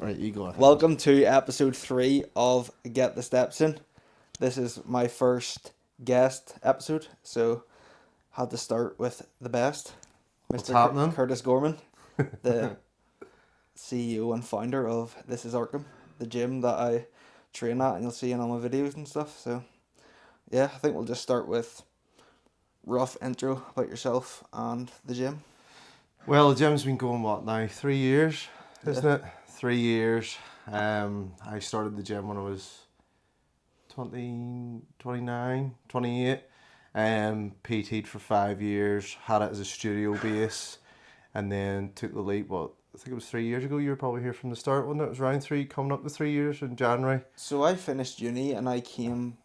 Right, you go ahead. Welcome to episode 3 of Get the Steps In. This is my first guest episode, so had to start with the best, What's Mr. happening? Curtis Gorman, the CEO and founder of This Is Arkham, the gym that I train at, and you'll see in all my videos and stuff. So, yeah, I think we'll just start with rough intro about yourself and the gym. Well, the gym's been going, what now, 3 years, isn't Yeah. it? 3 years. I started the gym when I was 20, 29, 28. PT'd for 5 years, had it as a studio base, and then took the leap, I think it was 3 years ago. You were probably here from the start, wasn't it? It was around coming up to 3 years in January. So I finished uni and I came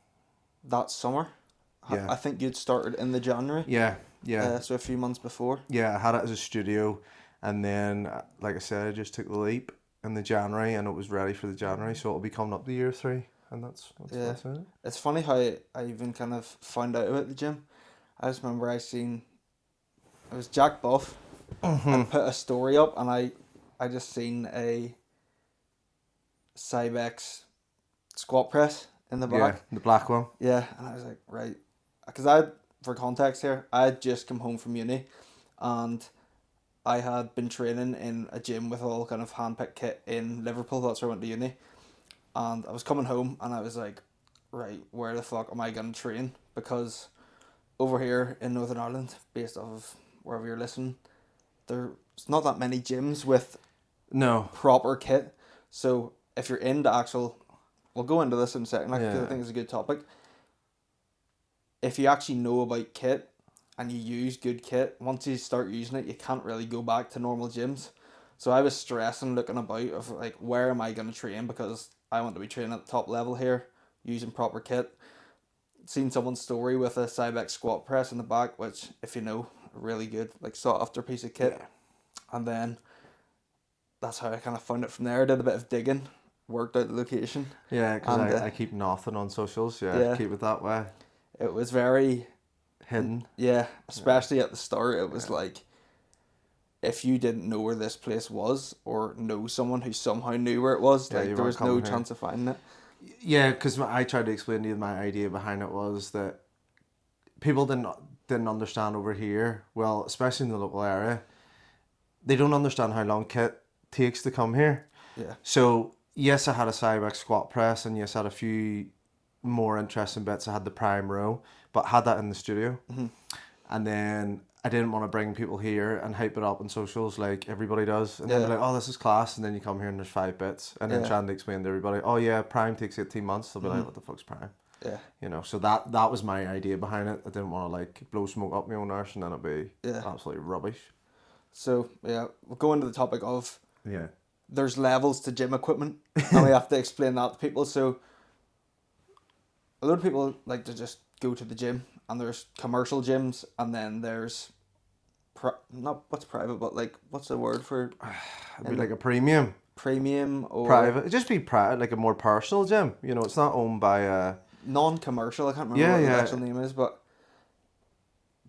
that summer. Yeah. I think you'd started in the January. Yeah. So a few months before. Yeah, I had it as a studio, and then, like I said, I just took the leap in the January, and it was ready for the January, so it'll be coming up to year 3, and that's Yeah. it. It's funny how I even kind of found out about the gym. I just remember it was Jack Buff and put a story up, and I just seen a Cybex squat press in the Yeah, back. the black one. Yeah, and I was like, right. Because for context here, I had just come home from uni, and I had been training in a gym with all kind of hand-picked kit in Liverpool. That's where I went to uni. And I was coming home and I was like, right, where the fuck am I going to train? Because over here in Northern Ireland, based off of wherever you're listening, there's not that many gyms with No. proper kit. So if you're into we'll go into this in a second, because Yeah. I think it's a good topic. If you actually know about kit and you use good kit, once you start using it, you can't really go back to normal gyms. So I was stressing looking about of like, where am I going to train, because I want to be training at the top level here using proper kit. Seen someone's story with a Cybex squat press in the back, which, if you know, really good, like sought after piece of kit. Yeah. And then that's how I kind of found it from there. I did a bit of digging, worked out the location. Yeah, because And, I keep nothing on socials. yeah. Keep it that way. It was very Hidden. Yeah, especially at the start, it was like, if you didn't know where this place was or know someone who somehow knew where it was, Yeah, like you there weren't was no coming here. chance of finding it. Yeah, because I tried to explain to you my idea behind it was that people didn't understand over here, well, especially in the local area, they don't understand how long kit takes to come here. Yeah. So, yes, I had a Cybex squat press, and yes, I had a few more interesting bits. I had the prime row, but had that in the studio. Mm-hmm. And then I didn't want to bring people here and hype it up on socials like everybody does. And then Yeah. they're like, oh, this is class. And then you come here and there's 5 bits. And then Yeah. trying to explain to everybody, oh, yeah, prime takes 18 months. They'll be like, what the fuck's prime? Yeah. You know, so that was my idea behind it. I didn't want to like blow smoke up my own arse and then it'd be absolutely rubbish. So, yeah, we'll go into the topic of Yeah. there's levels to gym equipment, and we have to explain that to people. So, a lot of people like to just go to the gym, and there's commercial gyms, and then there's not what's private, but like, what's the word for It'd be like a premium. premium or Private. It'd just be private, like a more personal gym. You know, it's not owned by a... non-commercial. I can't remember what the actual name is, but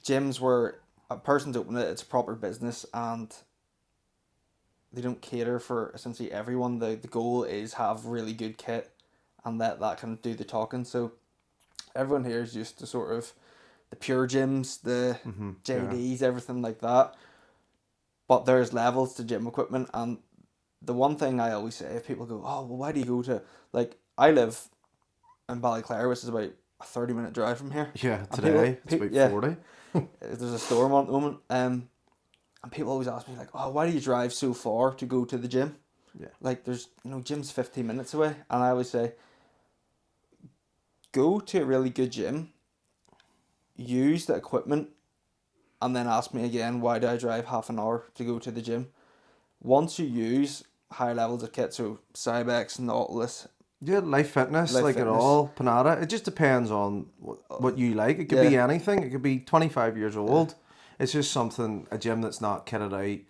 gyms where a person's opened it, it's a proper business, and they don't cater for essentially everyone. The goal is have really good kit, and that can do the talking. So everyone here is used to sort of the pure gyms, the JDs, everything like that. But there's levels to gym equipment, and the one thing I always say, if people go, oh, well, why do you go to, like, I live in Ballyclare, which is about a 30-minute drive from here. Yeah, And today it's about 40. There's a storm on at the moment. And people always ask me, like, oh, why do you drive so far to go to the gym? Yeah. Like, there's, gym's 15 minutes away. And I always say, go to a really good gym, use the equipment, and then ask me again, why do I drive half an hour to go to the gym? Once you use higher levels of kit, so Cybex, Nautilus, Yeah, Life Fitness, Life it Fitness. all, Panada. It just depends on what you like. It could be anything. It could be 25 years old. It's just something, a gym that's not kitted out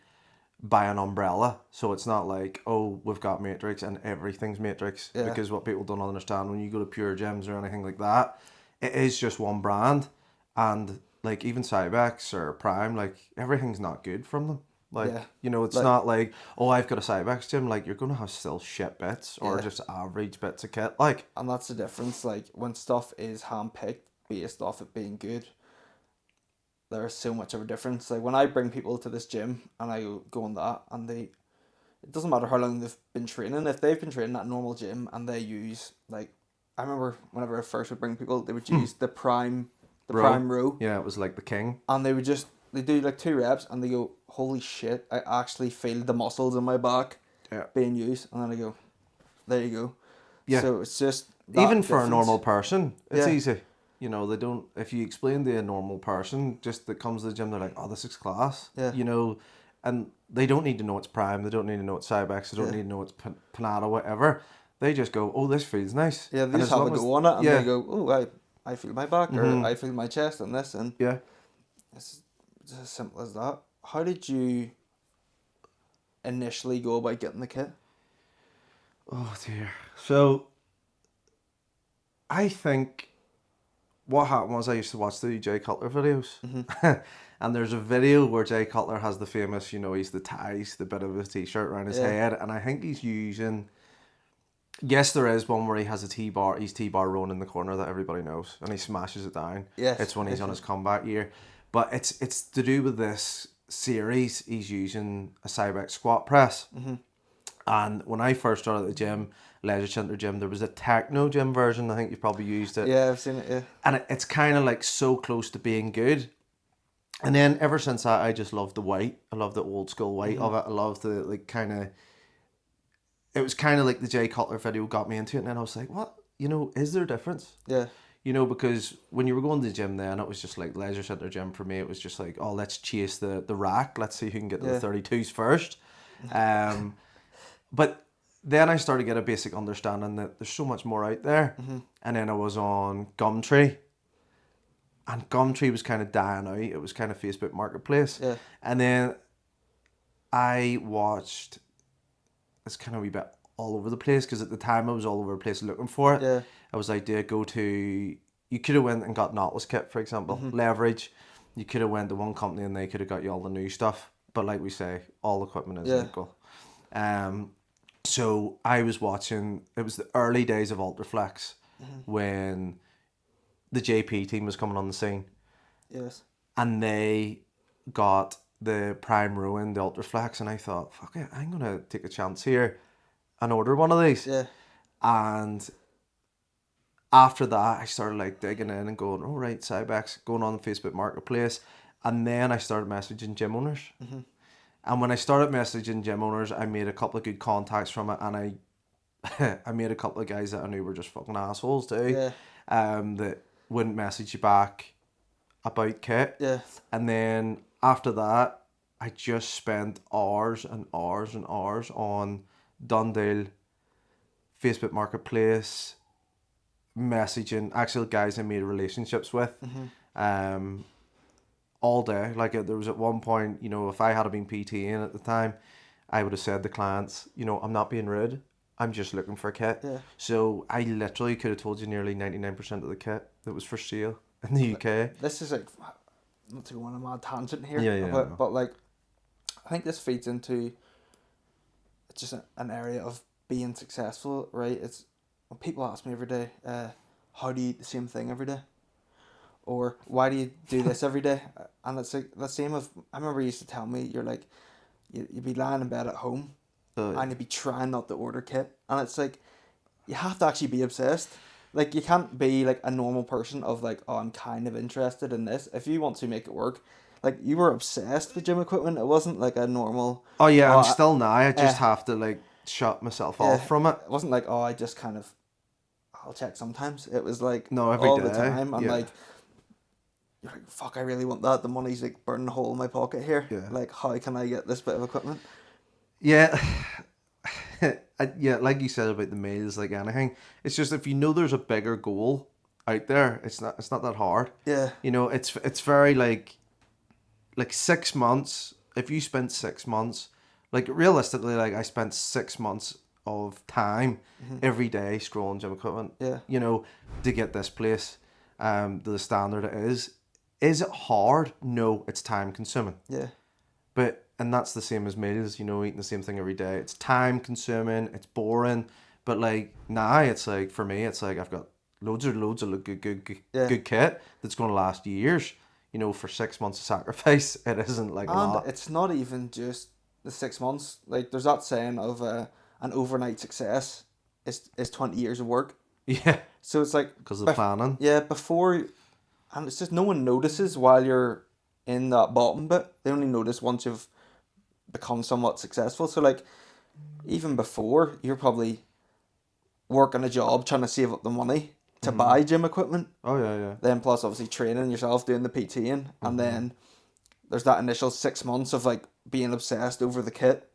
by an umbrella. So it's not like, oh, we've got Matrix and everything's Matrix. Yeah. Because what people don't understand when you go to pure gyms or anything like that, it is just one brand. And like even Cybex or Prime, like everything's not good from them. Like, Yeah. you know, it's Like- not like, oh, I've got a Cybex gym. Like, you're going to have still shit bits or Yeah. just average bits of kit. Like, And that's the difference. Like, when stuff is hand-picked based off it being good, there's so much of a difference. Like, when I bring people to this gym and I go on that, and it doesn't matter how long they've been training. If they've been training at a normal gym and they use, like, I remember whenever I first would bring people, they would use the prime row. Yeah, it was like the king. And they do like 2 reps and they go, holy shit, I actually feel the muscles in my back being used. And then I go, there you go. Yeah. So it's just Even for difference. a normal person, it's Yeah. easy. You know, they don't, if you explain to a normal person just that comes to the gym, they're like, oh, this is class. Yeah. You know, and they don't need to know it's Prime, they don't need to know it's Cybex, they don't need to know it's Panada, whatever. They just go, oh, this feels nice. Yeah, they And just as have a long as- go on it and yeah. they go, oh, I feel my back or I feel my chest and this. And Yeah. it's just as simple as that. How did you initially go about getting the kit? Oh dear. So I think what happened was I used to watch the Jay Cutler videos. And there's a video where Jay Cutler has the famous, you know, he's the ties, the bit of his t-shirt around his head, and I think he's using, yes, there is one where he has a T-bar, he's T-bar rolling in the corner that everybody knows, and he smashes it down. Yes. It's when he's on his comeback year. But it's to do with this series, he's using a Cybex squat press. And when I first started at the gym, Leisure Centre gym, there was a techno gym version. I think you've probably used it. Yeah, I've seen it, yeah. And it's kind of like so close to being good. And then ever since that, I just love the white. I love the old school white of it. I love the like kind of, it was kind of like the Jay Cutler video got me into it. And then I was like, what? You know, is there a difference? Yeah. You know, because when you were going to the gym then, it was just like Leisure Centre gym for me. It was just like, oh, let's chase the rack. Let's see who can get to the 32s first. But then I started to get a basic understanding that there's so much more out there. And then I was on Gumtree. And Gumtree was kind of dying out. It was kind of Facebook Marketplace. Yeah. And then I watched, it's kind of a wee bit all over the place because at the time I was all over the place looking for it. Yeah. I was like, do I go to, you could have went and got Nautilus kit, for example, Leverage. You could have went to one company and they could have got you all the new stuff. But like we say, all equipment is equal. So I was watching, it was the early days of Ultraflex when the JP team was coming on the scene. Yes. And they got the Prime Ruin, the Ultraflex, and I thought, fuck it, I'm going to take a chance here and order one of these. Yeah. And after that, I started like digging in and going, oh right, Cybex, going on Facebook Marketplace. And then I started messaging gym owners. And when I started messaging gym owners, I made a couple of good contacts from it, and I made a couple of guys that I knew were just fucking assholes too. Yeah. That wouldn't message you back about kit. Yeah. And then after that, I just spent hours and hours and hours on Dundale, Facebook Marketplace, messaging actual guys I made relationships with. All day. Like there was at one point, you know, if I had been PTing at the time, I would have said to clients, you know, I'm not being rude. I'm just looking for a kit. Yeah. So I literally could have told you nearly 99% of the kit that was for sale in the UK. This is like, not to go on a mad tangent here. Yeah, But like, I think this feeds into just an area of being successful, right? It's when people ask me every day, how do you eat the same thing every day? Or why do you do this every day? And it's like the same of, I remember you used to tell me, you're like, you'd be lying in bed at home and you'd be trying not to order kit. And it's like, you have to actually be obsessed. Like, you can't be like a normal person of like, oh, I'm kind of interested in this. If you want to make it work, like, you were obsessed with gym equipment. It wasn't like a normal... Oh yeah, I'm still now. I just have to like shut myself off from it. It wasn't like, oh, I just kind of, I'll check sometimes. It was like no, every all day. the time. And like, you're like, fuck, I really want that. The money's like burning a hole in my pocket here. Yeah. Like, how can I get this bit of equipment? Yeah. Yeah, like you said about the meals, like anything, it's just if you know there's a bigger goal out there, it's not that hard. Yeah. You know, it's very like 6 months. If you spent 6 months, like realistically, like I spent 6 months of time every day scrolling gym equipment. Yeah. You know, to get this place, the standard it is. Is it hard? No, it's time consuming. Yeah. But and that's the same as meals, you know, eating the same thing every day. It's time consuming, it's boring. But like now, it's like for me, it's like I've got loads of Yeah. good kit that's going to last years. You know, for 6 months of sacrifice, it isn't like a And lot. it's not even just the 6 months. Like there's that saying of an overnight success is 20 years of work. Yeah, So it's like, because of the planning. yeah, before, and it's just no one notices while you're in that bottom bit. They only notice once you've become somewhat successful. So like even before, you're probably working a job trying to save up the money to buy gym equipment. Oh yeah, Then plus obviously training yourself, doing the PTing, and then there's that initial 6 months of like being obsessed over the kit,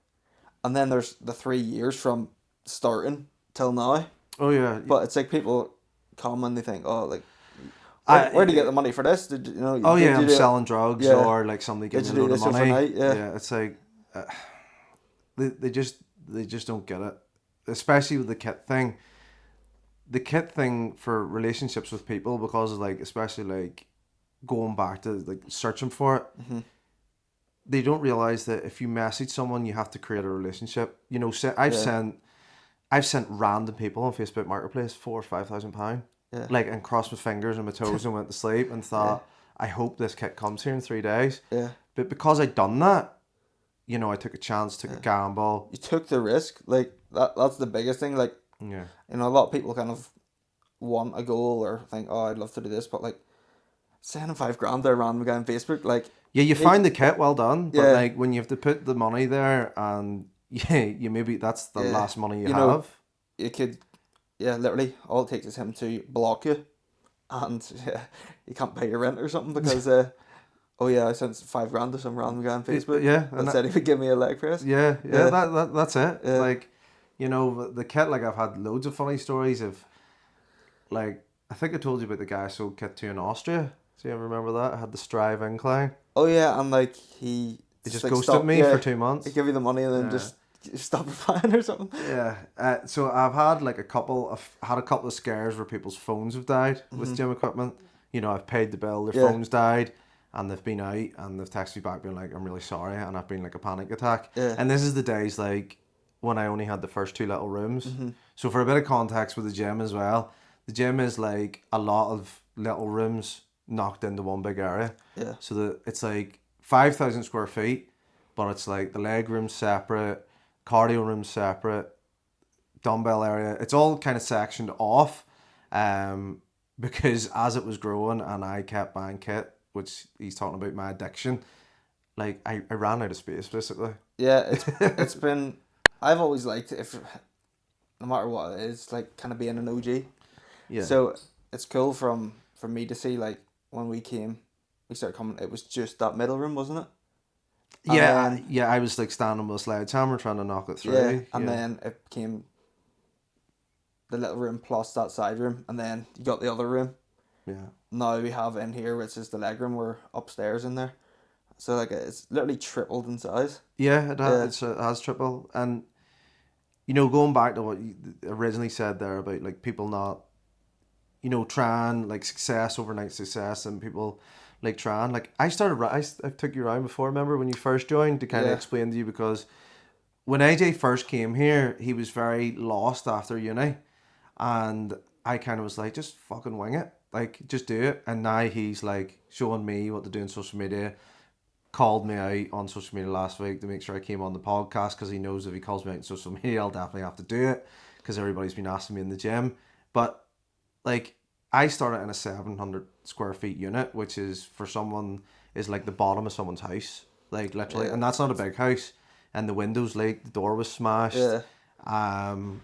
and then there's the 3 years from starting till now. oh yeah. But it's like people come and they think, oh, like where do you get I the money for this? Did you know? oh Did yeah, you I'm do it? selling drugs Yeah. or like somebody Did giving you me a do load of this money. overnight? Yeah. Yeah, it's like uh, they just don't get it, especially with the kit thing. The kit thing for relationships with people, because of like especially like going back to like searching for it. They don't realize that if you message someone, you have to create a relationship. You know, Yeah. I've sent random people on Facebook Marketplace £4,000 or £5,000, Yeah. like, and crossed my fingers and my toes and went to sleep and Yeah. thought, I hope this kit comes here in 3 days. Yeah. But because I'd done that, you know, I took a chance, took a Yeah. gamble. You took the risk. Like that's the biggest thing. Like, Yeah, you know, a lot of people kind of want a goal or think, oh, I'd love to do this, but like sending 5 grand to a random guy on Facebook, like yeah, you he, found the kit, well done. But yeah, like when you have to put the money there, and yeah, you maybe that's the yeah, last money you you know, have. it could, yeah, literally all it takes is him to block you, and yeah, you can't pay your rent or something because oh yeah, I sent 5 grand to some random guy on Facebook Yeah, that and said he would give me a leg press. yeah, Yeah, that's it. yeah. Like, you know, the kit. Like, I've had loads of funny stories of, like, I think I told you about the guy I sold kit to in Austria. Do you ever remember that? I had the Strive incline. Oh yeah, and like he He just just like ghosted stop, me for yeah, two he months. give you the money and then Yeah, just stop replying or something. yeah. So I've had like a couple of scares where people's phones have died with gym equipment. You know, I've paid the bill, their Yeah, phones died, and they've been out and they've texted me back being like, I'm really sorry, and I've been like a panic attack. yeah, And this is the days like when I only had the first two little rooms. So for a bit of context with the gym as well, the gym is like a lot of little rooms knocked into one big area. yeah, So that it's like 5,000 square feet, but it's like the leg room separate, cardio room separate, dumbbell area. It's all kind of sectioned off, um, because as it was growing and I kept buying kit, which he's talking about my addiction, like I ran out of space basically. yeah. It's been. I've always liked it if no matter what it is, like kind of being an OG. Yeah. So it's cool for me to see like when we came, we started coming. It was just that middle room, wasn't it? And then Yeah, I was like standing with a sledgehammer trying to knock it yeah, through. and Yeah. then it became the little room plus that side room, and then you got the other room. Yeah. Now we have in here, which is the leg room. We're upstairs in there, so like it's literally tripled in size. Yeah, Yeah, it has triple. And, you know, going back to what you originally said there about like people not, you know, trying like success, overnight success, and people like trying. Like I took you around before, remember when you first joined, to kind of yeah, explain to you, because when AJ first came here, he was very lost after uni, and I kind of was like, just fucking wing it, like just do it. And now he's like showing me what to do on social media. Called me out on social media last week to make sure I came on the podcast, because he knows if he calls me out on social media, I'll definitely have to do it, because everybody's been asking me in the gym. But like, I started in a 700 square feet unit, which is for someone is like the bottom of someone's house, like literally, yeah, and that's not a big house. And the windows leaked, the door was smashed. yeah, Um,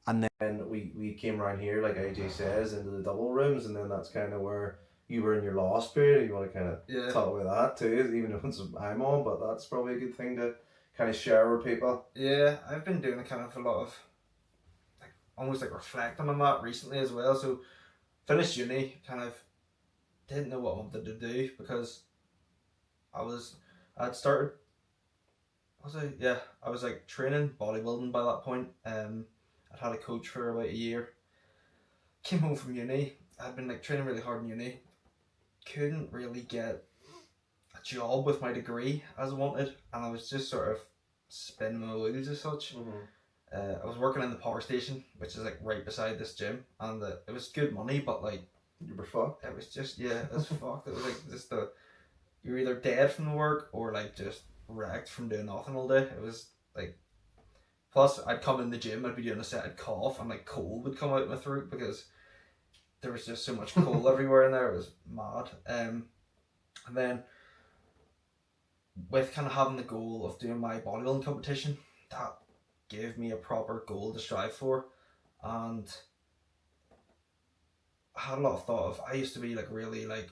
and then we came around here, like AJ says, into the double rooms, and then that's kind of where you were in your lost period. You want to kind of yeah. talk about that too, even though it's I'm on, but that's probably a good thing to kind of share with people. Yeah, I've been doing a kind of a lot of almost like reflecting on that recently as well. So finished uni, kind of didn't know what I wanted to do because I'd started I was like training bodybuilding by that point. I'd had a coach for about a year. Came home from uni. I'd been like training really hard in uni. Couldn't really get a job with my degree as I wanted, and I was just sort of spinning my wheels as such. I was working in the power station, which is like right beside this gym, and it was good money, but like you were fucked. It was just it was fucked. It was like just you're either dead from the work or like just wrecked from doing nothing all day. It was like, plus I'd come in the gym, I'd be doing a set, I'd cough, and like coal would come out my throat because there was just so much coal everywhere in there. It was mad. And then with kind of having the goal of doing my bodybuilding competition, that gave me a proper goal to strive for, and I had a lot of thought of. I used to be like really like.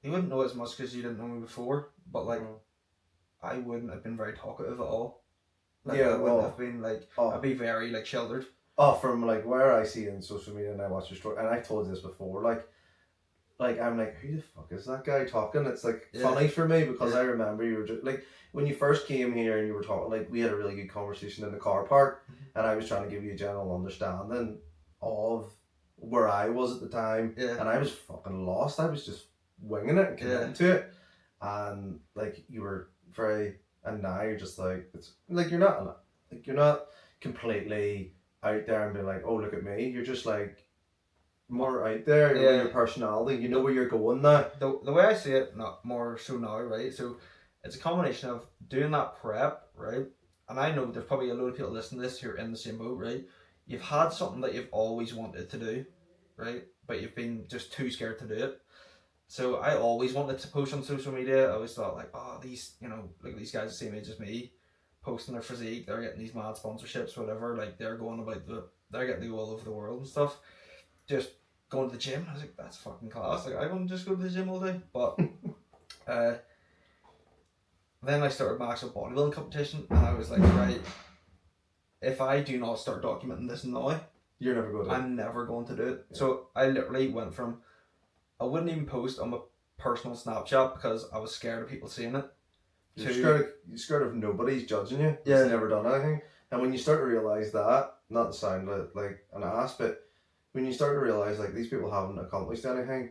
You wouldn't know as much because you didn't know me before, but like, I wouldn't have been very talkative at all. Like, I wouldn't have been like. I'd be very like sheltered. Oh, from like where I see it in social media and I watch your story, and I've told you this before, like I'm like, who the fuck is that guy talking? It's like funny for me because I remember you were just like when you first came here and you were talking, like we had a really good conversation in the car park, and I was trying to give you a general understanding of where I was at the time, and I was fucking lost. I was just winging it and getting into it, and like you were very, and now you're just like, it's like you're not completely out there and being like, oh look at me. You're just like more out there, your personality, you know where you're going now. The way I see it, not more so now, right? So it's a combination of doing that prep, right? And I know there's probably a load of people listening to this who are in the same boat, right? You've had something that you've always wanted to do, right? But you've been just too scared to do it. So I always wanted to post on social media. I always thought like, oh, these, look at these guys the same age as me, posting their physique, they're getting these mad sponsorships, whatever, like they're going about they're getting to go all over the world and stuff. Just going to the gym, I was like, that's fucking class. Like I want to just go to the gym all day. But then I started my actual bodybuilding competition, and I was like, right, if I do not start documenting this now, you're never going to. I'm never going to do it. Yeah. So I literally went from, I wouldn't even post on my personal Snapchat because I was scared of people seeing it. You're scared of nobody's judging you. Yeah. You've never done anything. And when you start to realise that, not to sound like an ass, but when you start to realise like these people haven't accomplished anything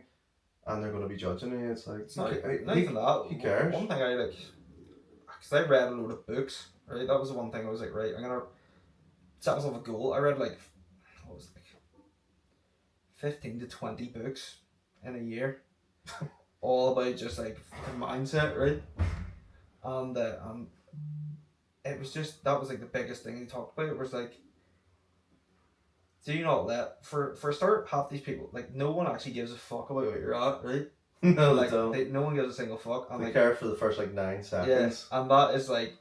and they're going to be judging you, it's like, it's not even that. Who cares? One thing I like, because I read a load of books, right? That was the one thing I was like, right, I'm going to set myself a goal. I read like, what was it, like 15 to 20 books in a year. All about just like mindset, right? And it was just, that was like the biggest thing he talked about. It was like, do not let, for a start, half these people, like no one actually gives a fuck about where you're at, right? No, like they don't. No one gives a single fuck. And they care for the first like 9 seconds. Yes, and that is like,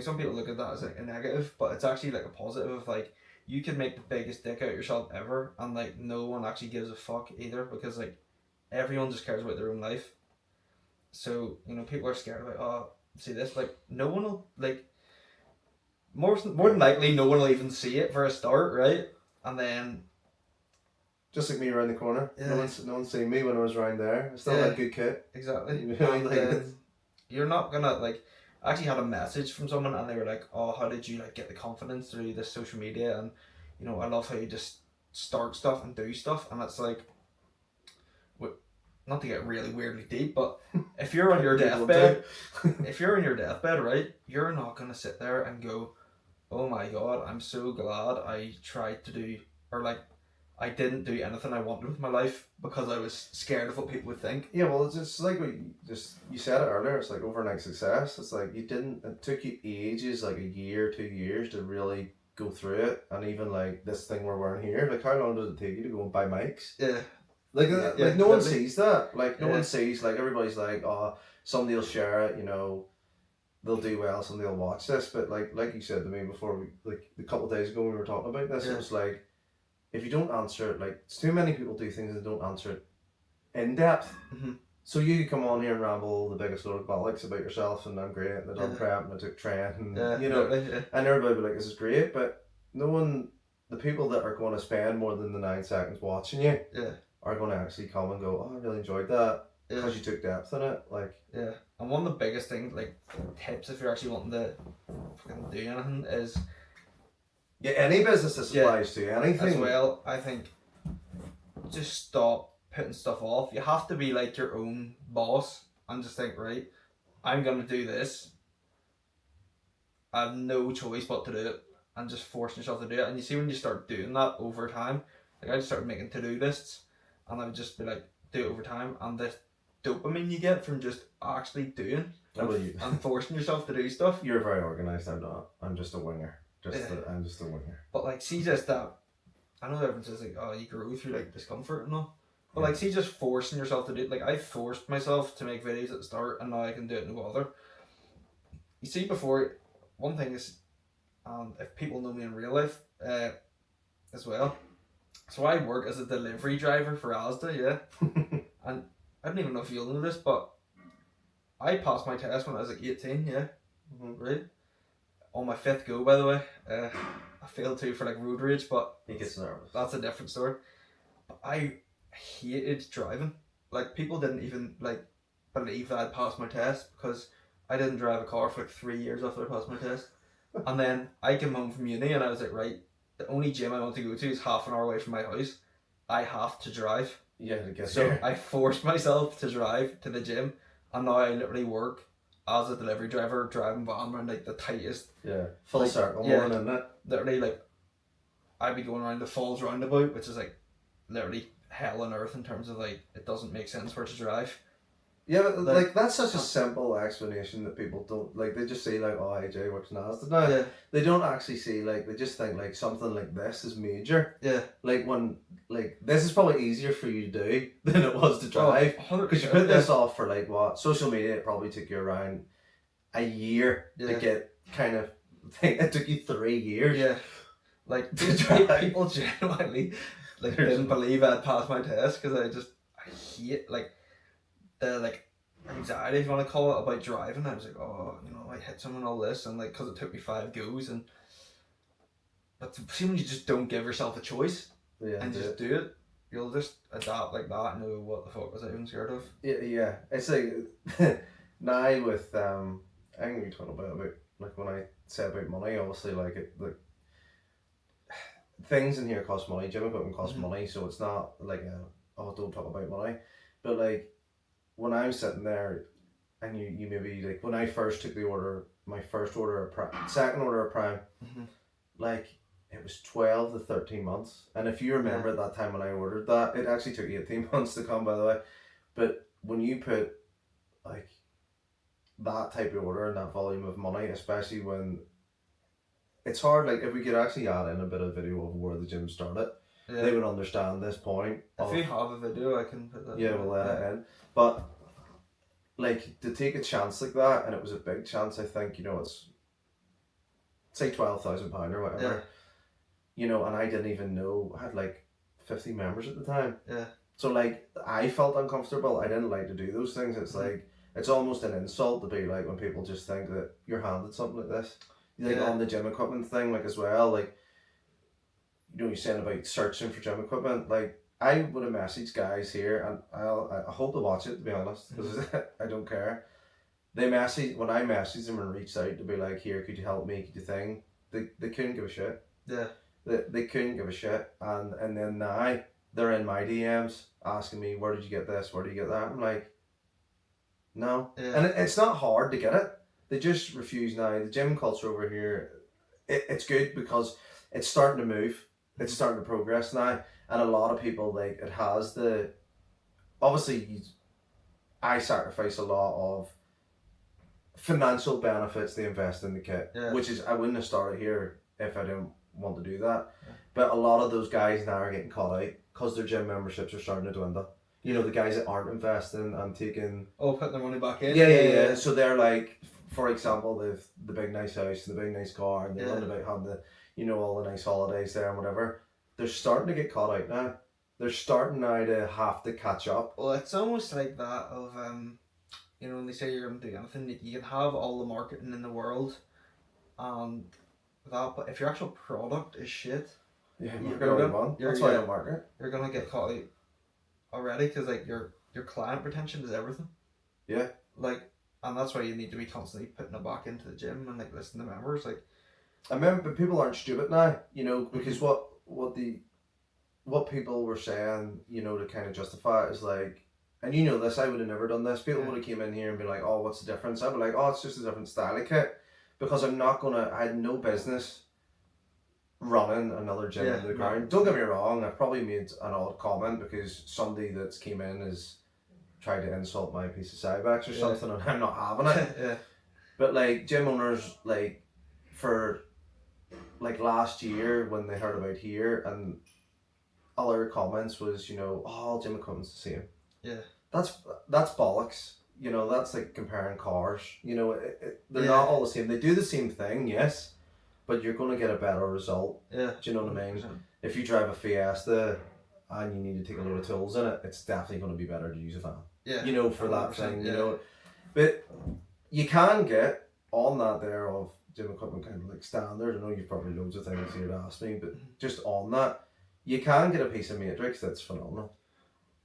some people look at that as like a negative, but it's actually like a positive of like, you can make the biggest dick out yourself ever, and like no one actually gives a fuck either, because like everyone just cares about their own life. So people are scared about, oh, see this, like no one will, like more than likely no one will even see it for a start, right? And then just like me around the corner, no one's seen me when I was around there. I still had good kit. Exactly. And you're not gonna like. I actually had a message from someone, and they were like, oh, how did you like get the confidence through this social media? And I love how you just start stuff and do stuff. And it's like, not to get really weirdly deep, but if you're on your deathbed, right, you're not gonna sit there and go, oh my god, I'm so glad I tried to do, or like I didn't do anything I wanted with my life because I was scared of what people would think. Yeah, well, it's just like what you said it earlier. It's like overnight success. It's like it took you ages, like a year, 2 years to really go through it. And even like this thing we're wearing here, like how long does it take you to go and buy mics? Yeah. Like no one sees that. Like no one sees, like everybody's like, oh, somebody will share it, they'll do well, somebody will watch this. But like you said to me before, like a couple of days ago when we were talking about this, it was like, if you don't answer it, like too many people do things and don't answer it in depth. Mm-hmm. So you could come on here and ramble the biggest load of bollocks about yourself, and I'm great, and I done prep, and I took train, and and everybody would be like, this is great, but no one, the people that are going to spend more than the 9 seconds watching you, are going to actually come and go, oh, I really enjoyed that because you took depth in it, like. Yeah, and one of the biggest things, like tips if you're actually wanting to fucking do anything is. Yeah, any business that applies to anything. As well, I think just stop putting stuff off. You have to be like your own boss and just think, right, I'm gonna do this. I have no choice but to do it, and just forcing yourself to do it. And you see when you start doing that over time, like I just started making to-do lists, and I would just be like, do it over time, and the dopamine you get from just actually doing and forcing yourself to do stuff. You're very organised. I'm not. I'm just a winger. I'm just a winger. But like, see, just that. I know everyone says like, oh, you grow through like discomfort and all. But like, see, just forcing yourself to do it. Like, I forced myself to make videos at the start, and now I can do it no bother. You see, before, one thing is, if people know me in real life, as well. So I work as a delivery driver for Asda, yeah. And I don't even know if you'll know this, but I passed my test when I was like 18, yeah. Right? On my 5th go, by the way. I failed too for like road rage, but he gets nervous. That's a different story. But I hated driving. Like, people didn't even like believe that I'd passed my test, because I didn't drive a car for like 3 years after I passed my test. And then I came home from uni and I was like, right, the only gym I want to go to is half an hour away from my house. I have to drive. Yeah, to get so here. I forced myself to drive to the gym, and now I literally work as a delivery driver, driving van around like the tightest. Yeah, full like, circle, more than that. Literally, like, I'd be going around the Falls roundabout, which is like literally hell on earth in terms of like, it doesn't make sense for it to drive. Yeah, but like that's such a simple explanation that people don't like. They just say like, "Oh, AJ works in Asda." No, Yeah. They don't actually see like, they just think like something like this is major. Yeah. Like when like this is probably easier for you to do than it was to drive, because you put this off for like what social media. It probably took you around a year to get kind of. I think it took you 3 years. Yeah. Like people genuinely like didn't believe I'd passed my test, because I hate like the like anxiety, if you want to call it, about driving. I was like, oh, you know, I hit someone, all this, and like, because it took me 5 goes, and but see, when you just don't give yourself a choice, and just do it, you'll just adapt like that and know what the fuck was I even scared of. Yeah. It's like now with I think we talked about like when I say about money, obviously like it like things in here cost money, gym equipment costs money, so it's not like oh, don't talk about money, but like when I'm sitting there, and you maybe like when I first took the order, my first order of Prime, second order of Prime, like it was 12 to 13 months, and if you remember at that time when I ordered that, it actually took 18 months to come, by the way. But when you put like that type of order and that volume of money, especially when it's hard, like if we could actually add in a bit of video of where the gym started, they would understand this point. If you have a video, I can put that. Yeah, we'll let it in. But like to take a chance like that, and it was a big chance. I think, you know, it's say £12,000 or whatever. You know, and I didn't even know. I had like 50 members at the time. Yeah. So like I felt uncomfortable. I didn't like to do those things. It's like it's almost an insult to be like when people just think that you're handed something like this. Like on the gym equipment thing, like as well, like you know, you're saying about searching for gym equipment. Like I would have messaged guys here, and I hope they watch it, to be honest, because I don't care. When I messaged them and reached out to be like, here, could you help me? Could you thing? They couldn't give a shit. Yeah. They couldn't give a shit, and then now they're in my DMs asking me, where did you get this? Where did you get that? I'm like, no. Yeah. And it's not hard to get it. They just refuse now. The gym culture over here, it's good because it's starting to move. It's starting to progress now, and a lot of people, like, it has the, obviously I sacrifice a lot of financial benefits to invest in the kit, which is, I wouldn't have started here if I didn't want to do that. But a lot of those guys now are getting caught out because their gym memberships are starting to dwindle. You know, the guys that aren't investing and taking... Oh, putting their money back in? Yeah. So they're like, for example, they've the big nice house, the big nice car, and they run about having the, you know, all the nice holidays there and whatever. They're starting to get caught out now. They're starting now to have to catch up. Well, it's almost like that of, you know, when they say you're going to do anything, you can have all the marketing in the world and that, but if your actual product is shit, that's why I don't market. You're going to get caught out already, because like your client retention is everything. Yeah. Like, and that's why you need to be constantly putting it back into the gym and like listening to members. Like, I remember, but people aren't stupid now, you know, because what what people were saying, you know, to kind of justify it is like, and you know this, I would have never done this. People would have came in here and been like, oh, what's the difference? I'd be like, oh, it's just a different style of kit. Because I had no business running another gym into the ground. Don't get me wrong, I've probably made an odd comment because somebody that's came in has tried to insult my piece of Cybex or something and I'm not having it. But like gym owners, like for like last year when they heard about here and other comments was, you know, oh, all gym equipment's the same. Yeah. That's bollocks. You know, that's like comparing cars. You know, they're not all the same. They do the same thing, yes, but you're going to get a better result. Yeah. Do you know what I mean? If you drive a Fiesta and you need to take a load of tools in it, it's definitely going to be better to use a van. Yeah. You know, for that thing, you know. But you can get on that there of gym equipment kind of like standard. I know you've probably loads of things here to ask me, but just on that, you can get a piece of matrix that's phenomenal.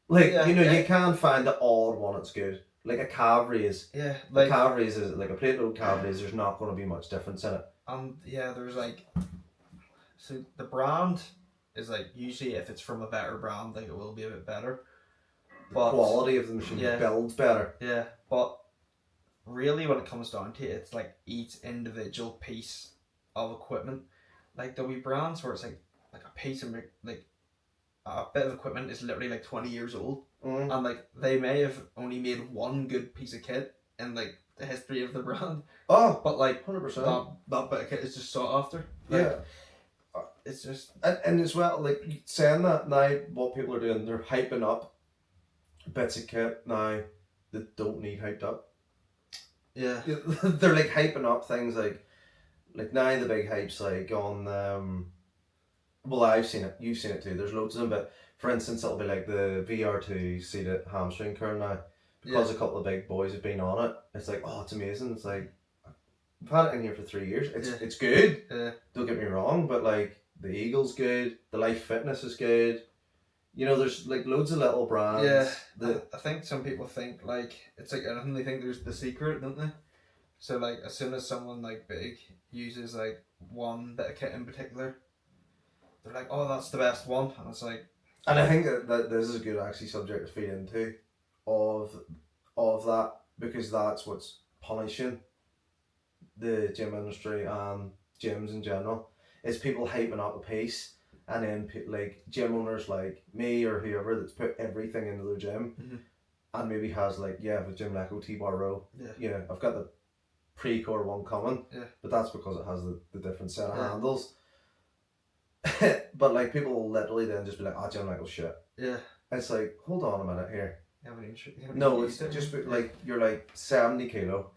Like, you know, you can find the odd one that's good. Like a calf raise. Yeah. Like a calf raise is like a plate load calf raise, there's not going to be much difference in it. There's like, so the brand is like, usually if it's from a better brand, like it will be a bit better. But the quality of the machine builds better. Yeah, but really when it comes down to it, it's like each individual piece of equipment. Like there'll be brands where it's like a piece of like a bit of equipment is literally like 20 years old, and like they may have only made one good piece of kit in like the history of the brand. Oh, but like 100%. That bit of kit is just sought after. Like, it's just and as well, like saying that now, what people are doing, they're hyping up bits of kit now that don't need hyped up. Yeah, they're like hyping up things like now the big hypes like on well, I've seen it, you've seen it too, there's loads of them, but for instance it'll be like the VR2 seated hamstring curl now, because a couple of big boys have been on it. It's like, oh, it's amazing. It's like, I've had it in here for 3 years. It's good. Don't get me wrong, but like the Eagle's good, the Life Fitness is good. You know, there's like loads of little brands. Yeah, I think some people think like it's like anything. They think there's the secret, don't they? So like as soon as someone like big uses like one bit of kit in particular, they're like, oh, that's the best one, and it's like. And I think that this is a good actually subject to feed into, of that, because that's what's punishing the gym industry and gyms in general, is people hyping up a piece, and then like gym owners like me or whoever that's put everything into their gym, and maybe has like, I have a Gym Leco T-bar row, I've got the pre-core one coming, but that's because it has the different set of handles. But like people will literally then just be like, Gym Leco shit. Yeah. It's like, hold on a minute here. No, it's just like you're like 70 kilo,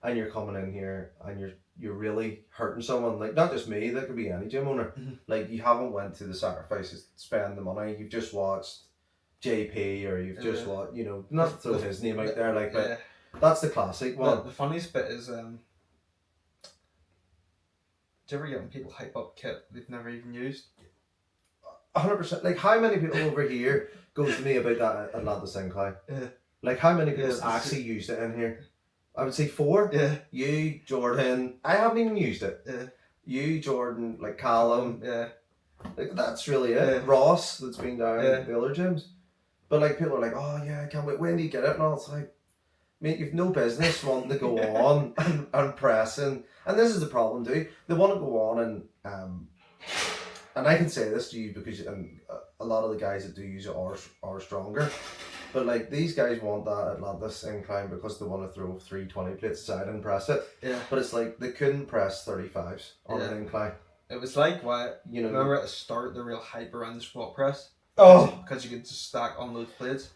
and you're coming in here and you're really hurting someone. Like not just me, that could be any gym owner. Like you haven't went to the sacrifices to spend the money. You've just watched JP, or you've just watched, not to throw his name out there, like, but that's the classic one. The funniest bit is, do you ever get when people hype up kit they've never even used? 100%. Like how many people over here go to me about that Atlantis incline? Like how many people actually used it in here? I would say 4. You, Jordan. I haven't even used it. You, Jordan, like Callum. Like that's really it. Ross, that's been down at the other gyms. But like people are like, oh yeah, I can't wait. When do you get it? And all, it's like, mate, you've no business wanting to go on and pressing. And this is the problem too. They want to go on and I can say this to you because a lot of the guys that do use it are stronger. But like these guys want that Atlantis incline because they want to throw 320 plates aside and press it. But it's like they couldn't press 35s on an incline. It was like remember at the start the real hype around the squat press? Oh, because you could just stack on those plates.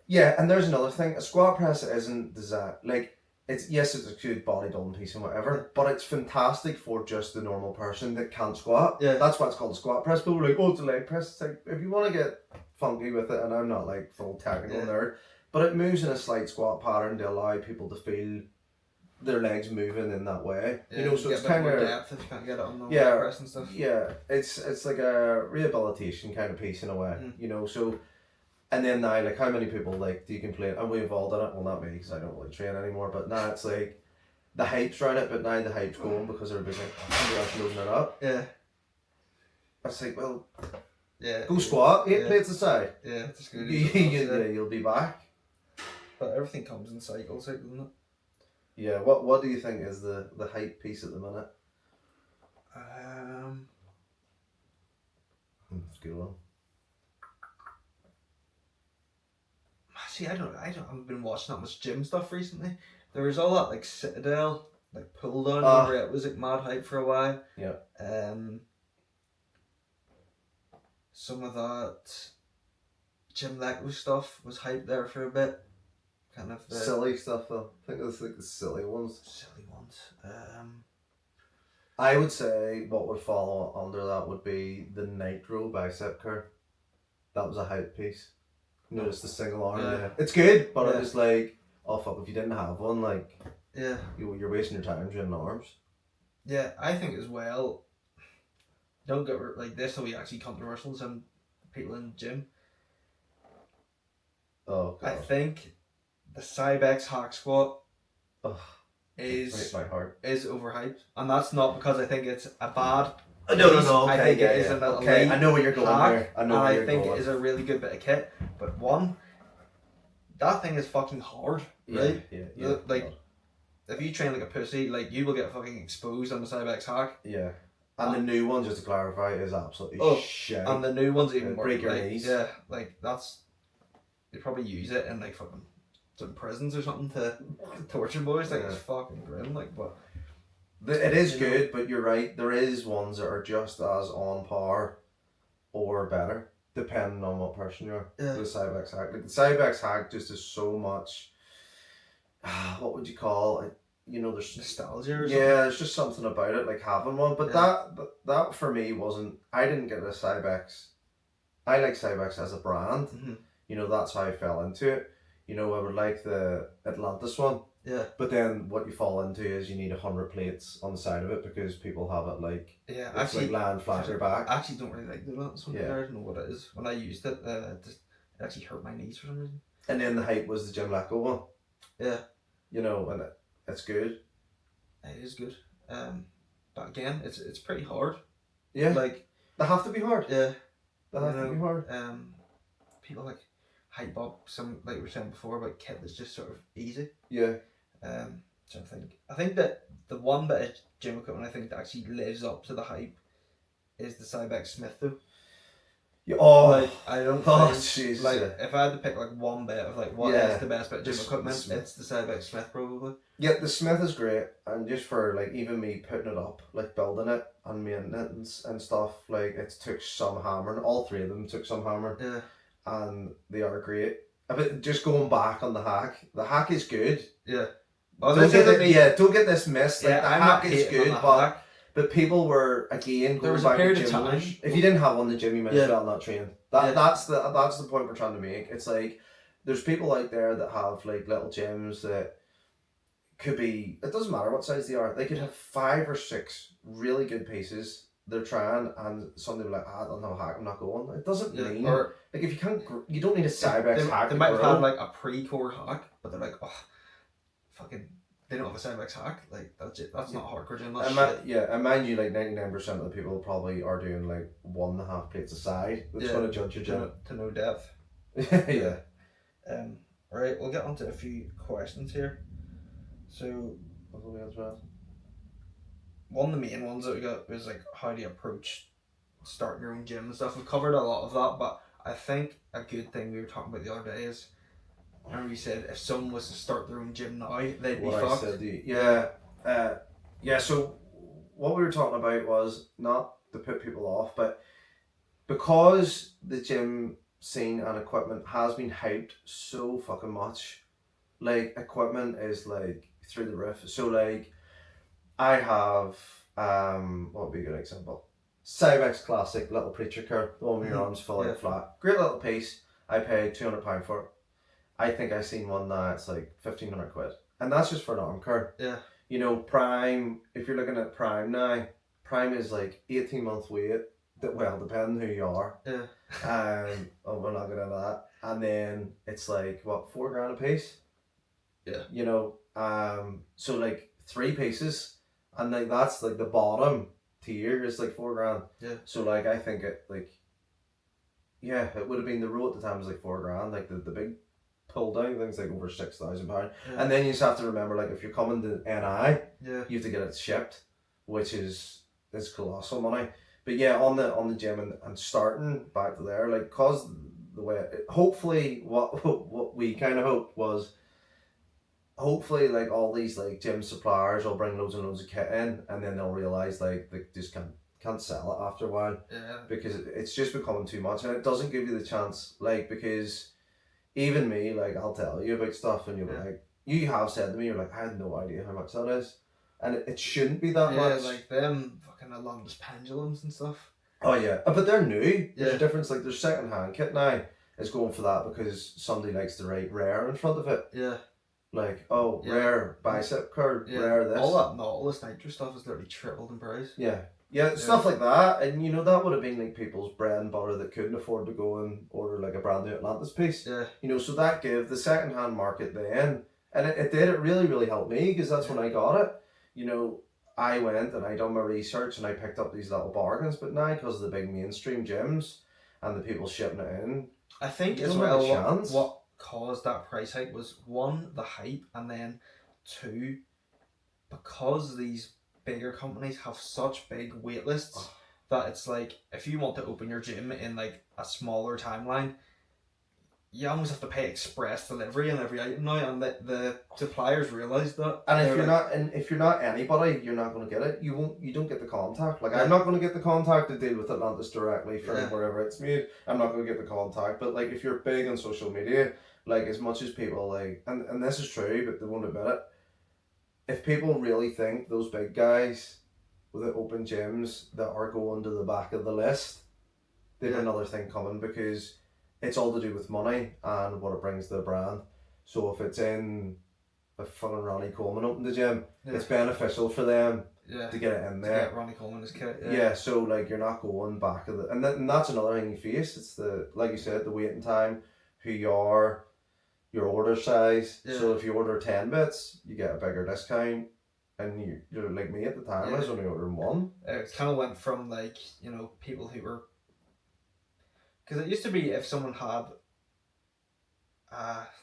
Yeah, and there's another thing. A squat press isn't designed like it's a good bodybuilding piece and whatever, but it's fantastic for just the normal person that can't squat. That's why it's called a squat press. People are like, oh, it's a leg press. It's like, if you want to get funky with it, and I'm not like full technical nerd, but it moves in a slight squat pattern to allow people to feel their legs moving in that way. So it's kind of depth if you can't get it on the leg press and stuff. It's like a rehabilitation kind of piece in a way. So. And then now, like, how many people, like, do you complain? And we've all done it. Well, not me, because I don't really train anymore. But now it's like, the hype's around it, but now the hype's going because everybody's like, oh, you're actually loading it up. It's like, well, Yeah. Go squat, 8 plates a side. Yeah, just go do You'll be back. But everything comes in cycles, doesn't it? Yeah. What do you think is the hype piece at the minute? That's a good one. See, I haven't been watching that much gym stuff recently. There was all that like Citadel, like pull down, where it was like mad hype for a while. Yeah. Some of that Jim Leko stuff was hyped there for a bit. Kind of silly stuff though. I think it's like the silly ones. Silly ones. I would say what would follow under that would be the Nitro bicep curl. That was a hype piece. Notice the single arm. Yeah. It's good, but it was like, oh fuck, if you didn't have one, like, you're wasting your time doing arms. Yeah, I think as well. Don't get like this will be actually controversial. Some people in the gym. Oh God. I think the Cybex hack squat is overhyped, and that's not because I think it's a bad. No. Okay, I think it is an elite. I know where you're going there. I think it is a really good bit of kit. But one, that thing is fucking hard, right? Yeah. Like, if you train like a pussy, like you will get fucking exposed on the Cybex hack. Yeah. And the new one, just to clarify, is absolutely shit. And the new one's even more break your knees. Yeah, like that's they probably use it in like fucking some prisons or something to torture boys. Like it's fucking grim. Like, but it is good. But you're right. There is ones that are just as on par or better, depending on what person you are. Yeah. The Cybex hack, like the Cybex hack, just is so much. What would you call it? You know, there's nostalgia or something. Yeah, there's just something about it, like having one. But that for me wasn't. I didn't get a Cybex. I like Cybex as a brand. Mm-hmm. You know, that's how I fell into it. You know, I would like the Atlantis one. Yeah. But then what you fall into is you need 100 plates on the side of it because people have it like actually like land flat your back. I actually don't really like the Atlantis one. I don't know what it is. When I used it, it actually hurt my knees for some reason. And then the hype was the Jim Leko one. Yeah. You know, and it's good. It is good. But again, it's pretty hard. Yeah. Like they have to be hard. Yeah. They have to be hard. People like hype up some, like we were saying before, about kit that's just sort of easy. Yeah. So I think that the one bit of gym equipment I think that actually lives up to the hype is the Cybex Smith though. Yeah, like I don't think Jesus. Like if I had to pick like one bit of like what is the best bit of gym equipment, it's the Cybex Smith probably. Yeah, the Smith is great, and just for like even me putting it up, like building it and maintenance and stuff, like it took some hammering. All three of them took some hammering. Yeah. And they are great. But just going back on the hack is good. Yeah. Don't get this missed. Like, the hack is good, but people were again going back to gym. If you didn't have one in the gym, you might as well not train. That's the point we're trying to make. It's like there's people out there that have like little gyms that could be. It doesn't matter what size they are. They could have 5 or 6 really good pieces. They're trying, and somebody will be like, I don't know hack, I'm not going. It doesn't mean or like if you can't, you don't need a Cybex hack. They might have had like a pre-core hack, but they're like, oh, fucking, they don't have a Cybex hack. Like that's it. That's not hardcore gym. And mind you, like 99% of the people probably are doing like 1.5 plates a side. That's going to judge your gym to no depth. Yeah. Right, we'll get on to a few questions here. So, what we answer? One of the main ones that we got was like how do you approach starting your own gym and stuff. We've covered a lot of that, but I think a good thing we were talking about the other day is, remember you said if someone was to start their own gym now, they'd be fucked. So what we were talking about was not to put people off, but because the gym scene and equipment has been hyped so fucking much, like equipment is like through the roof. So like I have what would be a good example? Cybex Classic little preacher curl, the one with your arms full out flat. Great little piece. I paid £200 for it. I think I seen one now, it's like 1,500 quid. And that's just for an arm curl. Yeah. You know, Prime, if you're looking at Prime now, Prime is like 18-month wait, depending who you are. Yeah. We're not gonna do that. And then it's like, what, $4,000 a piece? Yeah. You know, so like 3 pieces, and like that's like the bottom tier is like $4,000. Yeah. So like I think it like Yeah, it would have been the row at the time was like $4,000, like the big pull down things like over £6,000, and then you just have to remember like if you're coming to NI, you have to get it shipped, which is colossal money. But yeah, on the gym and starting back to there, like cause the way hopefully what we kind of hoped was hopefully like all these like gym suppliers will bring loads and loads of kit in, and then they'll realize like they just can't sell it after a while, because it's just becoming too much, and it doesn't give you the chance, like, because even me, like, I'll tell you about stuff and you'll be like, you have said to me, you're like, I had no idea how much that is, and it shouldn't be that much. Yeah, like them fucking Olympus pendulums and stuff. Oh yeah, but they're new. There's a difference. Like there's second hand kit now is going for that because somebody likes to write rare in front of it. Yeah. Like, rare bicep curl, rare this. All that Nautilus Nitro stuff is literally tripled in price. Yeah, stuff like that, and you know that would have been like people's bread and butter that couldn't afford to go and order like a brand new Atlantis piece. Yeah. You know, so that gave the second hand market then, and it really helped me because that's when I got it. You know, I went and I done my research and I picked up these little bargains, but now because of the big mainstream gyms and the people shipping it in, I think as well what caused that price hike was one, the hype, and then two, because these bigger companies have such big wait lists that it's like if you want to open your gym in like a smaller timeline, you almost have to pay express delivery on every item now, and the suppliers realise that. And if you're not anybody, you're not going to get it. You don't get the contact. Like I'm not going to get the contact to deal with Atlantis directly for wherever it's made. I'm not going to get the contact. But like if you're big on social media, like as much as people like, and this is true, but they won't admit it. If people really think those big guys with the open gyms that are going to the back of the list, they've another thing coming, because it's all to do with money and what it brings to the brand. So if it's in a fucking Ronnie Coleman opened the gym, it's beneficial for them to get it in there. To get Ronnie Coleman's kit. Yeah, so like you're not going back of the, and that's another thing you face. It's the, like you said, the waiting time, who you are, your order size. So if you order 10 bits, you get a bigger discount. And you're like me at the time, I was only ordering one. It kind of went from like, you know, people who were, because it used to be if someone had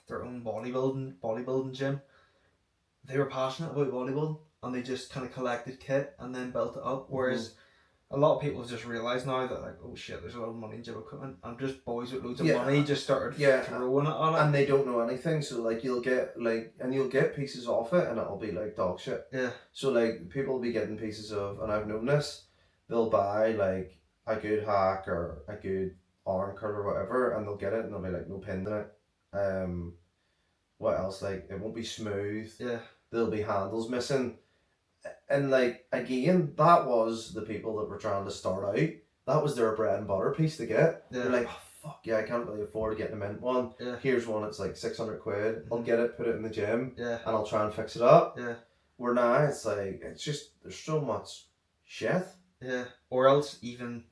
their own bodybuilding gym, they were passionate about bodybuilding and they just kind of collected kit and then built it up. Whereas a lot of people have just realised now that like, oh shit, there's a lot of money in gym equipment, and just boys with loads of money just started throwing it on it. And they don't know anything, so like you'll get pieces off it and it'll be like dog shit. Yeah. So like people will be getting pieces of, and I've known this, they'll buy like a good hack or a good arm curl or whatever, and they'll get it and they'll be like no pin in it. What else? Like it won't be smooth. Yeah. There'll be handles missing. And like again, that was the people that were trying to start out. That was their bread and butter piece to get. Yeah. They're like, oh, fuck yeah, I can't really afford getting a mint one. Yeah. Here's one, it's like 600 quid. I'll get it, put it in the gym. Yeah. And I'll try and fix it up. Yeah. Where now it's like, it's just, there's so much shit. Yeah. Or else even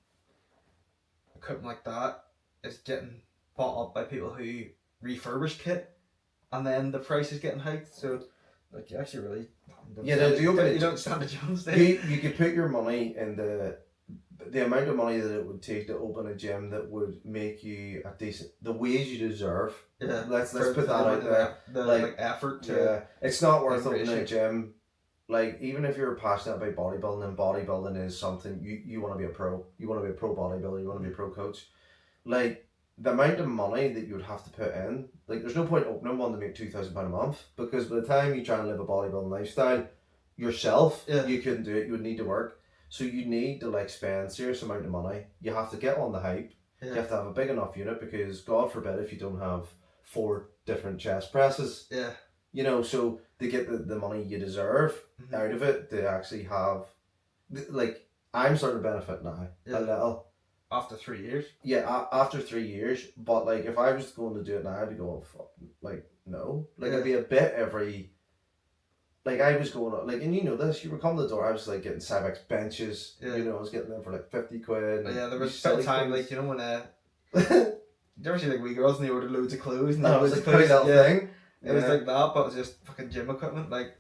equipment like that is getting bought up by people who refurbish kit, and then the price is getting hiked. So like you actually really you don't stand a chance there. You could put your money in the amount of money that it would take to open a gym that would make you a decent, the wage you deserve. Yeah. Let's put that out there. The like effort to. Yeah. It's not worth opening a gym. Like even if you're passionate about bodybuilding, and bodybuilding is something you want to be a pro. You want to be a pro bodybuilder. You want to be a pro coach. Like the amount of money that you would have to put in, like there's no point opening one to make £2,000 a month, because by the time you try and live a bodybuilding lifestyle yourself, you couldn't do it. You would need to work. So you need to like spend serious amount of money. You have to get on the hype. You have to have a big enough unit, because God forbid if you don't have 4 different chest presses. Yeah. You know, so to get the money you deserve out of it, to actually have, like, I'm starting to benefit now a little. After 3 years? Yeah, after 3 years. But like, if I was going to do it now, I'd be going, fuck, like, no. Like, it'd be a bit every, like, I was going, like, and you know this, you were coming to the door, I was like getting Cybex benches, you know, I was getting them for like 50 quid. Yeah, there was a time, like, you know, when, you ever see like wee girls and they ordered loads of clothes and it was like a pretty little thing. It was like that, but it was just fucking gym equipment. Like,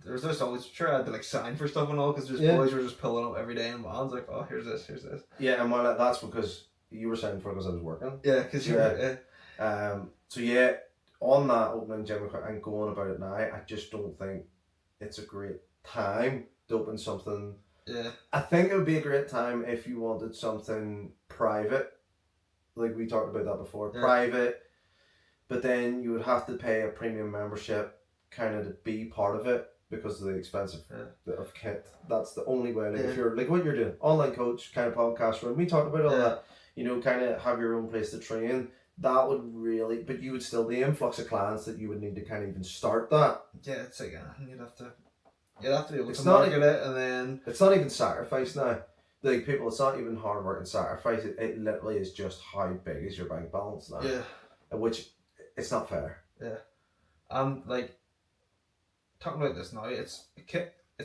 there was just always, sure, I had to like sign for stuff and all, because boys were just pulling up every day in vans, like, oh, here's this. Yeah, and that's because you were signing for it because I was working. Yeah, because you were. So yeah, on that opening gym and going about it now, I just don't think it's a great time to open something. Yeah. I think it would be a great time if you wanted something private, like we talked about that before, private. But then you would have to pay a premium membership, kind of to be part of it because of the expense of kit. That's the only way. Like if you're like what you're doing, online coach, kind of podcast, where we talked about all that. You know, kind of have your own place to train. That would really, but you would still the influx of clients that you would need to kind of even start that. Yeah, it's like you'd have to be able to market it, and then it's not even sacrifice now. Like people, it's not even hard work and sacrifice. It literally is just how big is your bank balance now. Yeah, which it's not fair. Yeah, and like talking about this now, it's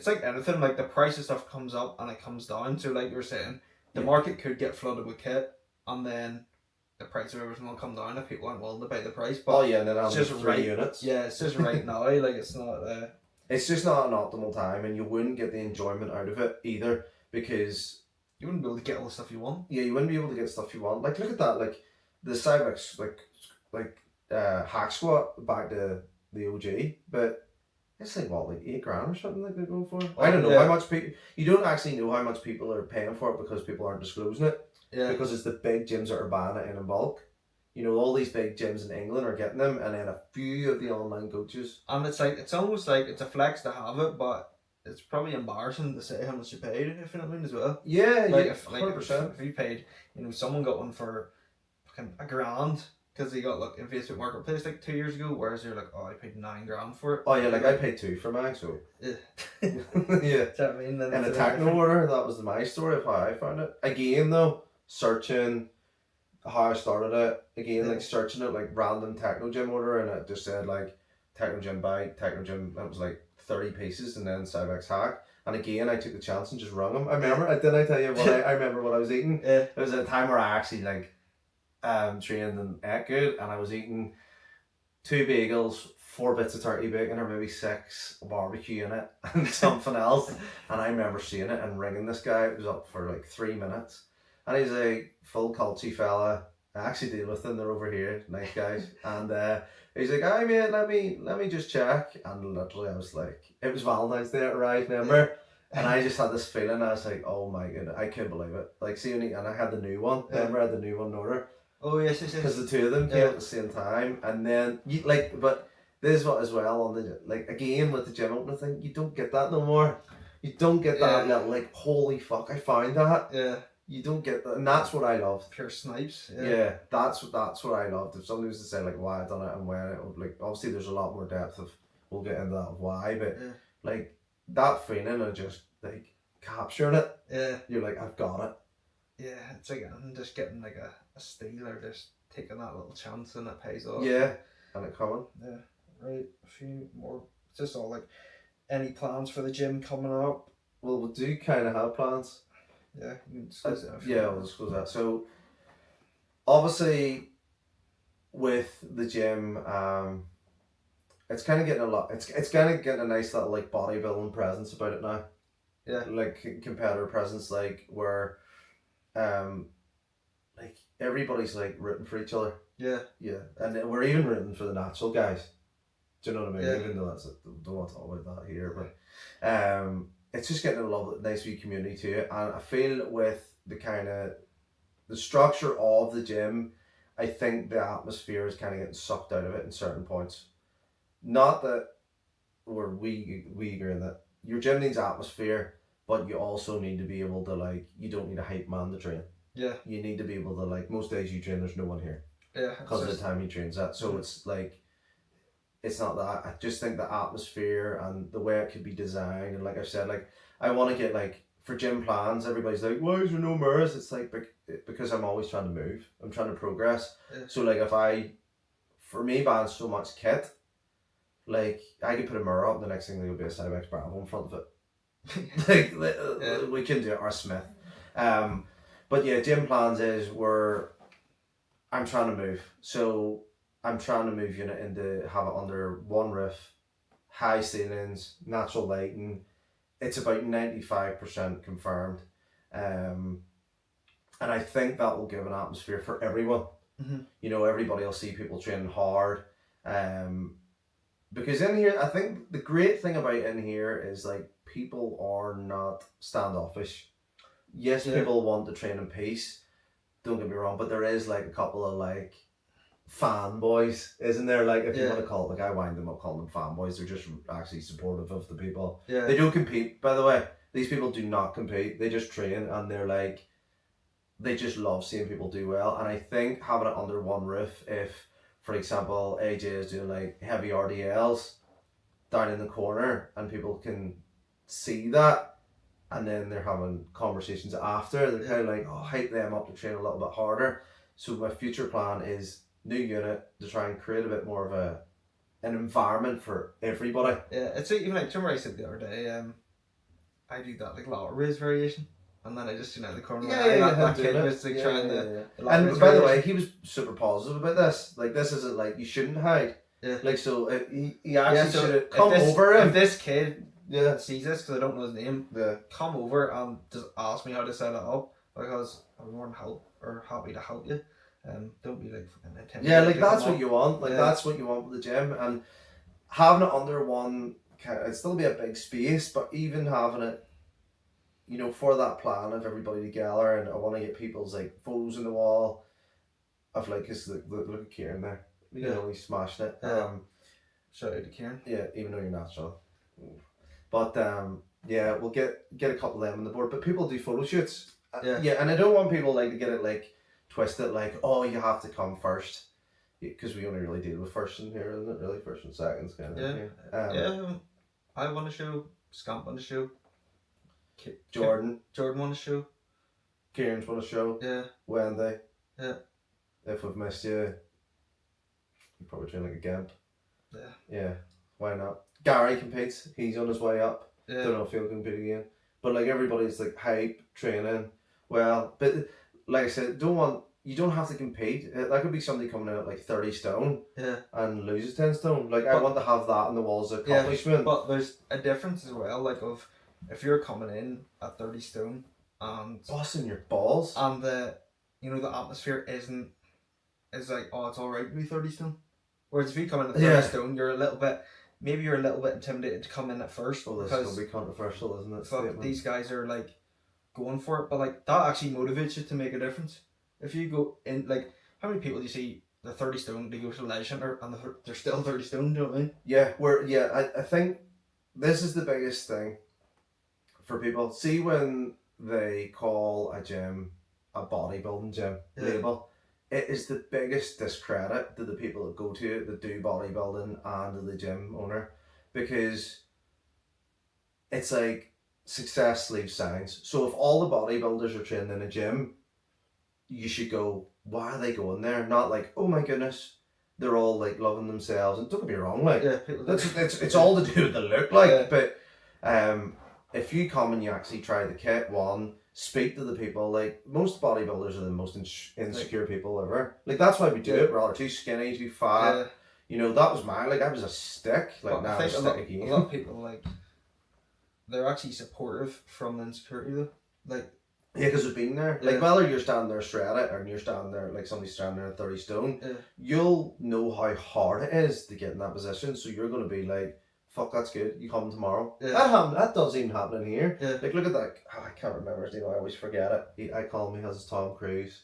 like anything. Like the price of stuff comes up and it comes down. So like you were saying, the market could get flooded with kit, and then the price of everything will come down if people aren't willing to pay the price. But and then it's just 3 units. Yeah, it's just right now. Like it's not. It's just not an optimal time, and you wouldn't get the enjoyment out of it either because you wouldn't be able to get all the stuff you want. Yeah, you wouldn't be able to get stuff you want. Like look at that, like the Cybex, like hack squat back to the OG, but it's like what, like $8 grand or something like they're going for. I don't know how much people. You don't actually know how much people are paying for it because people aren't disclosing it. Yeah. Because it's the big gyms that are buying it in bulk. You know, all these big gyms in England are getting them, and then a few of the online coaches. And it's almost like it's a flex to have it, but it's probably embarrassing to say how much you paid, if you know what I mean, as well. Yeah, like yeah, if 100%. If you paid, someone got one for fucking $1,000 because he got in Facebook Marketplace like 2 years ago, whereas you're like, oh, I paid $9,000 for it. Oh yeah, like I paid $2 for mine, so yeah. Yeah. Do you know what I mean? In a techno order, that was my story of how I found it. Again though, searching how I started it. Again, like searching it like random techno gym order, and it just said like techno gym buy, techno gym. It was like 30 pieces, and then Cybex hack. And again, I took the chance and just rung him. I remember, didn't I tell you what I remember what I was eating? Yeah. It was a time where I actually trained and ate good, and I was eating 2 bagels, 4 bits of turkey bacon, or maybe 6 barbecue in it, and something else. And I remember seeing it and ringing this guy. It was up for like 3 minutes, and he's a full culty fella. I actually deal with them. They're over here, nice guys. And he's like, "Hi mate, let me just check." And literally, I was like, it was Valentine's Day, it arrived, remember? And I just had this feeling. I was like, "Oh my goodness, I couldn't believe it!" Like, and I had the new one. Remember, I had the new one in order. Oh yes. Because the two of them came at the same time, and then but this is what as well on the again with the gym opening thing, you don't get that no more. You don't get that like holy fuck, I found that. Yeah. You don't get that, and that's what I loved. Pure snipes. Yeah, that's what I loved. If somebody was to say like why I done it and when it, like obviously there's a lot more depth of we'll get into that of why, but like that feeling of just like capturing it. Yeah. You're like, I've got it. Yeah, it's like I'm just getting like a steal or just taking that little chance and it pays off. Yeah, and it coming. Yeah, right. A few more. It's just all like, any plans for the gym coming up? Well, we do kind of have plans. Yeah, you can discuss it. We'll discuss that. So, obviously, with the gym, it's kind of getting a lot. It's kind of getting a nice little like bodybuilding presence about it now. Yeah. Like competitor presence, like where, like everybody's like rooting for each other. Yeah. Yeah, and we're even rooting for the natural guys. Do you know what I mean? Yeah. Even though don't want to talk about that here, but it's just getting a lovely, nice wee community to it, and I feel with the kind of the structure of the gym, I think the atmosphere is kind of getting sucked out of it in certain points. Not that we agree in that your gym needs atmosphere, but you also need to be able to like, you don't need a hype man to train. Yeah. You need to be able to like, most days you train, there's no one here. Yeah. Because of the time he trains at, so it's like, it's not that. I just think the atmosphere and the way it could be designed, and like I said, like I want to get like for gym plans, everybody's like, why is there no mirrors? It's like because I'm always trying to move. I'm trying to progress. Yeah. So like for me buying so much kit, like I could put a mirror up, the next thing there will be a Cybex Bravo in front of it. We can do it, or Smith. But yeah, gym plans is where I'm trying to move. So I'm trying to move unit into have it under one roof, high ceilings, natural lighting. It's about 95% confirmed. And I think that will give an atmosphere for everyone. Mm-hmm. You know, everybody will see people training hard. Because in here, I think the great thing about in here is like people are not standoffish. Yes, people want to train in peace. Don't get me wrong, but there is like a couple of like fanboys, isn't there? Like if you want to call it, like I wind them up calling them fanboys. They're just actually supportive of the people. Yeah. They don't compete, by the way. These people do not compete. They just train, and they're like, they just love seeing people do well. And I think having it under one roof, if, for example, AJ is doing like heavy RDLs down in the corner and people can see that, and then they're having conversations after, they're kind of like, oh, hype them up to train a little bit harder. So my future plan is new unit to try and create a bit more of an environment for everybody. Yeah, it's even like, remember I said the other day, I do that like lateral raise variation. And then I just, the corner. That kid was like trying to. And by the way, he was super positive about this. Like, this isn't like you shouldn't hide. Yeah. Like, so he actually should have come over him. If this kid sees this, because I don't know his name, come over and just ask me how to set it up, because I'm more than happy to help you. Don't be like fucking intimidated. Yeah, like that's what you want. Like that's what you want with the gym, and having it under one, it'd still be a big space, but even having it, for that plan of everybody together, and I want to get people's like photos in the wall of like, cause look at Kieran there, he smashed it. Shout out to Kieran. Yeah, even though you're natural, but we'll get a couple of them on the board. But people do photo shoots. And I don't want people like to get it like twisted, like, oh, you have to come first, because we only really deal with first in here, isn't it? Really, first and seconds kind of. I want to show. Scamp on the show. Jordan won a show. Kieran's won a show. Yeah. Wendy. Yeah. If we've missed you probably train like a gimp. Yeah. Yeah. Why not? Gary competes. He's on his way up. Yeah. Don't know if he'll compete again. But like everybody's like hype training. Well, but like I said, you don't have to compete. That could be somebody coming in at like 30 stone. Yeah. And loses 10 stone. Like, I want to have that on the walls of accomplishment. But there's a difference as well. Like if you're coming in at 30 stone and busting your balls, and the atmosphere is like, oh, it's alright to be 30 stone. Whereas if you come in at 30 stone, you're a little bit intimidated to come in at first. Well, this will be controversial, isn't it? But these guys are like going for it, but like that actually motivates you to make a difference. If you go in, like, how many people do you see the 30 stone, they go to the Leisure Centre and they're still 30 stone, do you know what I mean? Yeah, I think this is the biggest thing for people. See, when they call a gym a bodybuilding gym label, it is the biggest discredit to the people that go to it, that do bodybuilding, and to the gym owner, because it's like success leaves signs. So if all the bodybuilders are training in a gym, you should go, why are they going there? Not like, oh my goodness, they're all like loving themselves. And don't get me wrong, like, it's all to do with the look, like, but if you come and you actually try the kit, speak to the people, like, most bodybuilders are the most insecure people ever. Like, that's why we do it. We're all too skinny, too fat. That was mine. Like, I was a stick. Like, now I'm a stick again. A lot of people, like, they're actually supportive from the insecurity, though. Like, yeah, because we've been there. Like, whether you're standing there shredded or you're standing there, like somebody's standing there at 30 stone, you'll know how hard it is to get in that position. So you're going to be like, fuck, that's good. You come tomorrow. That doesn't even happen in here. Like, look at that. Oh, I can't remember his name. I always forget it. I call him, he has his Tom Cruise